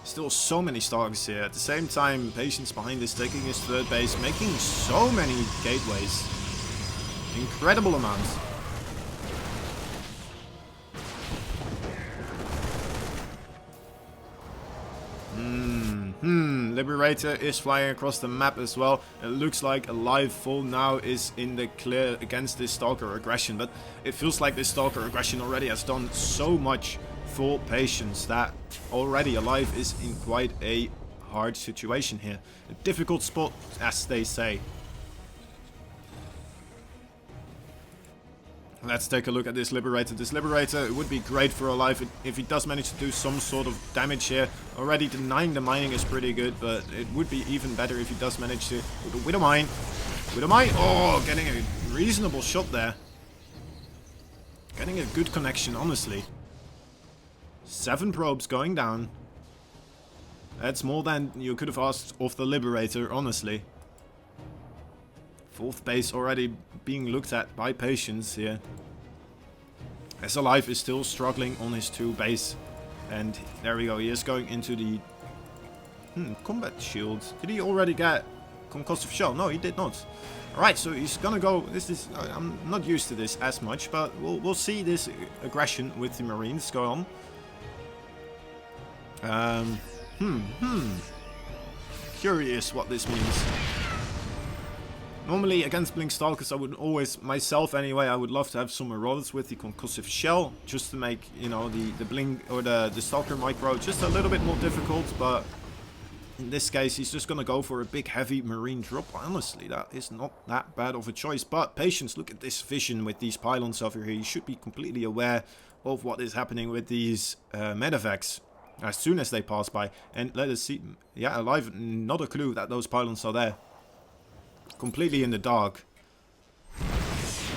Still so many Starks here. At the same time, Patience behind this, taking his third base, making so many gateways. Incredible amounts. Liberator is flying across the map as well. It looks like aLive full now is in the clear against this Stalker aggression, but it feels like this Stalker aggression already has done so much for Patience that already aLive is in quite a hard situation here. A difficult spot, as they say. Let's take a look at this Liberator. This Liberator, it would be great for aLive if he does manage to do some sort of damage here. Already denying the mining is pretty good, but it would be even better if he does manage to... With a mine. With a mine. Oh, getting a reasonable shot there. Getting a good connection, honestly. 7 probes going down. That's more than you could have asked of the Liberator, honestly. 4th base already being looked at by Patience here. As aLive is still struggling on his 2 base. And there we go, he is going into the combat shield. Did he already get concussive shell? No, he did not. Alright, so he's gonna go... This is... I'm not used to this as much, but we'll see this aggression with the Marines go on. Curious what this means. Normally against Blink Stalkers I would always, myself anyway, I would love to have some Marauders with the concussive shell, just to make, you know, the Blink or the Stalker micro just a little bit more difficult, but in this case he's just gonna go for a big heavy Marine drop. Honestly, that is not that bad of a choice, but Patience, look at this vision with these pylons over here. You should be completely aware of what is happening with these medevacs as soon as they pass by, and let us see. Yeah, aLive, not a clue that those pylons are there. Completely in the dark.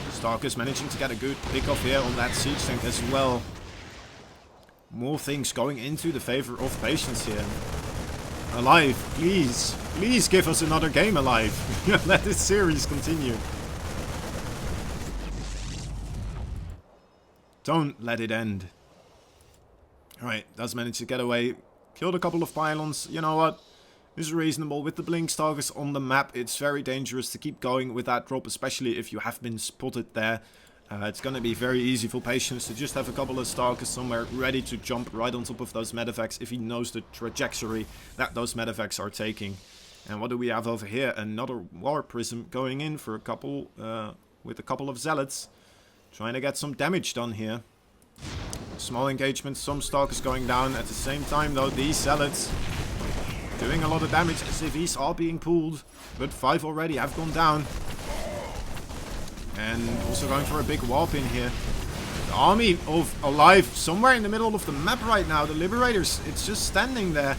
Starkers managing to get a good pick off here on that siege tank as well. More things going into the favor of Patience here. aLive, please, please give us another game, aLive. Let this series continue. Don't let it end. Alright, does manage to get away. Killed a couple of pylons. You know what? This is reasonable. With the Blink Stalkers on the map, it's very dangerous to keep going with that drop, especially if you have been spotted there. It's going to be very easy for Patience to just have a couple of Stalkers somewhere ready to jump right on top of those medevacs if he knows the trajectory that those medevacs are taking. And what do we have over here? Another War Prism going in for a couple, with a couple of Zealots. Trying to get some damage done here. Small engagements, some Stalkers going down. At the same time though, these Zealots doing a lot of damage as if these are being pulled. But 5 already have gone down. And also going for a big warp in here. The army of aLive somewhere in the middle of the map right now. The Liberators, it's just standing there.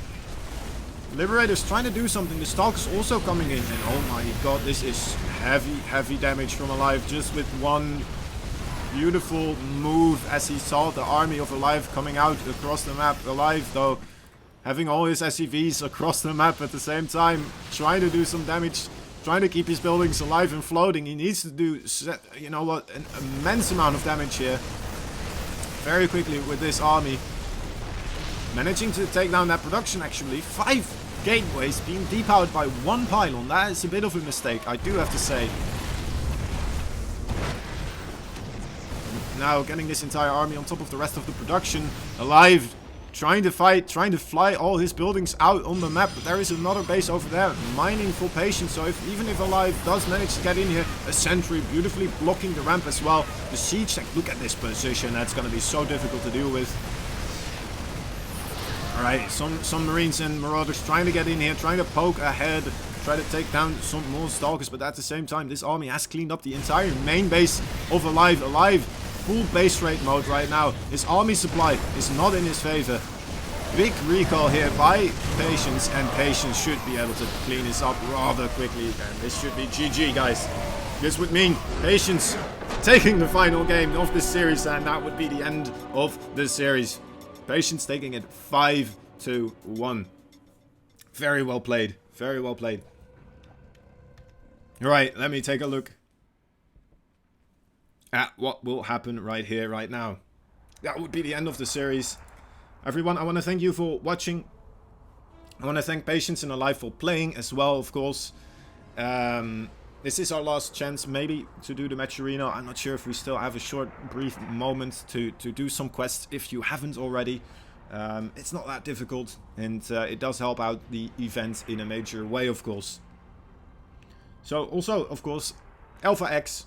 Liberator's trying to do something. The Stalker's also coming in. And oh my god, this is heavy damage from aLive. Just with one beautiful move as he saw the army of aLive coming out across the map. aLive, though, having all his SCVs across the map at the same time. Trying to do some damage. Trying to keep his buildings alive and floating. He needs to do, you know what, an immense amount of damage here. Very quickly with this army. Managing to take down that production, actually. 5 gateways being depowered by 1 pylon. That is a bit of a mistake, I do have to say. Now getting this entire army on top of the rest of the production. aLive, trying to fight, trying to fly all his buildings out on the map. But there is another base over there, mining for patience. So even if aLive does manage to get in here, a sentry beautifully blocking the ramp as well. The siege tank, look at this position. That's going to be so difficult to deal with. Alright, some Marines and Marauders trying to get in here, trying to poke ahead, try to take down some more Stalkers, but at the same time, this army has cleaned up the entire main base of aLive. aLive, full base raid mode right now. His army supply is not in his favor. Big recall here by Patience, and Patience should be able to clean this up rather quickly, and this should be GG, guys. This would mean Patience taking the final game of this series, and that would be the end of the series. Patience taking it 5-1. Very well played. Very well played. Alright, let me take a look at what will happen right here, right now. That would be the end of the series. Everyone, I want to thank you for watching. I want to thank Patience and aLive for playing as well, of course. This is our last chance maybe to do the match arena. I'm not sure if we still have a short, brief moment to do some quests if you haven't already. It's not that difficult, and it does help out the event in a major way, of course. So also, of course, Alpha X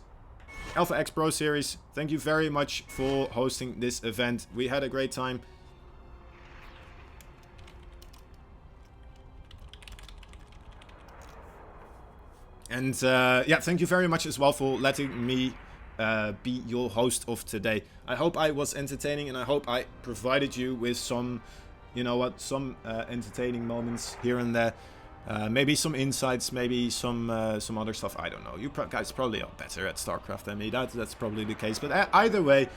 Pro Series, thank you very much for hosting this event. We had a great time. And yeah, thank you very much as well for letting me be your host of today. I hope I was entertaining, and I hope I provided you with some, you know what, some entertaining moments here and there. Maybe some insights, maybe some other stuff. I don't know. You guys probably are better at Starcraft than me. That's probably the case. But either way,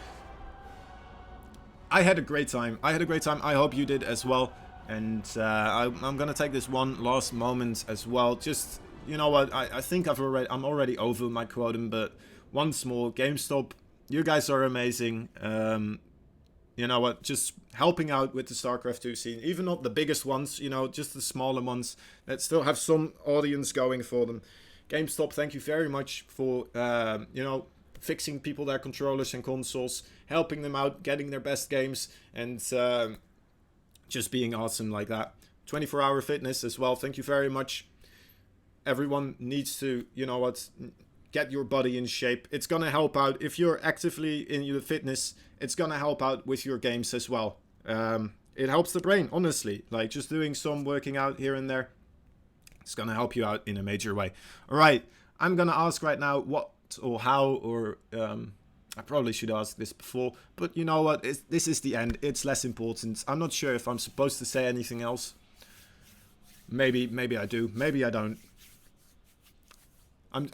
I had a great time. I hope you did as well. And I'm gonna take this one last moment as well. Just, you know what? I think I'm already over my quotum, but once more, GameStop, you guys are amazing. You know what, just helping out with the Starcraft 2 scene, even not the biggest ones, you know, just the smaller ones that still have some audience going for them. GameStop, thank you very much for, you know, fixing people their controllers and consoles, helping them out, getting their best games, and just being awesome like that. 24-hour fitness as well, thank you very much. Everyone needs to, you know what, get your body in shape. It's gonna help out if you're actively in your fitness. It's gonna help out with your games as well. It helps the brain, honestly. Like, just doing some working out here and there, it's gonna help you out in a major way. Alright, I'm gonna ask right now what or how, or I probably should ask this before, but you know what, this is the end. It's less important. I'm not sure if I'm supposed to say anything else. Maybe I do, maybe I don't.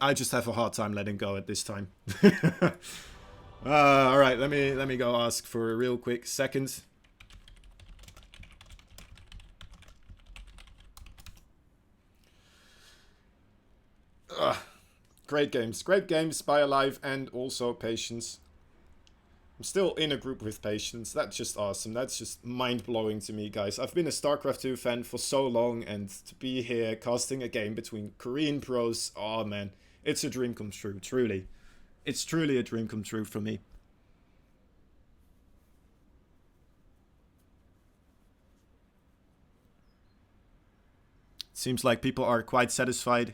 I just have a hard time letting go at this time. All right, let me go ask for a real quick second. Great games by aLive and also Patience. I'm still in a group with Patience. That's just awesome. That's just mind-blowing to me, guys. I've been a StarCraft 2 fan for so long, and to be here casting a game between Korean pros, oh man, it's a dream come true, truly. It's truly a dream come true for me. Seems like people are quite satisfied.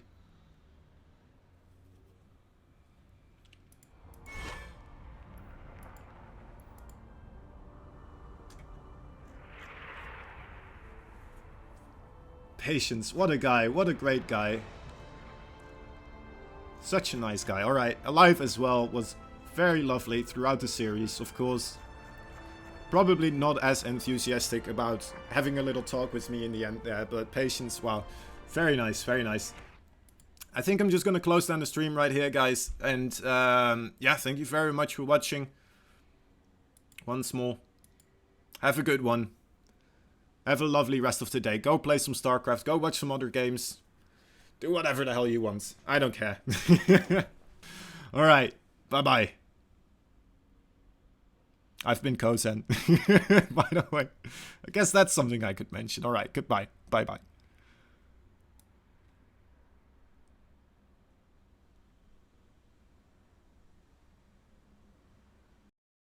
Patience, what a guy, what a great guy. Such a nice guy. Alright, aLive as well was very lovely throughout the series, of course. Probably not as enthusiastic about having a little talk with me in the end there, but patience, wow. Very nice, very nice. I think I'm just gonna close down the stream right here, guys. And yeah, thank you very much for watching. Once more. Have a good one. Have a lovely rest of the day. Go play some Starcraft. Go watch some other games. Do whatever the hell you want. I don't care. Alright. Bye-bye. I've been Kozan. By the way. I guess that's something I could mention. Alright. Goodbye. Bye-bye.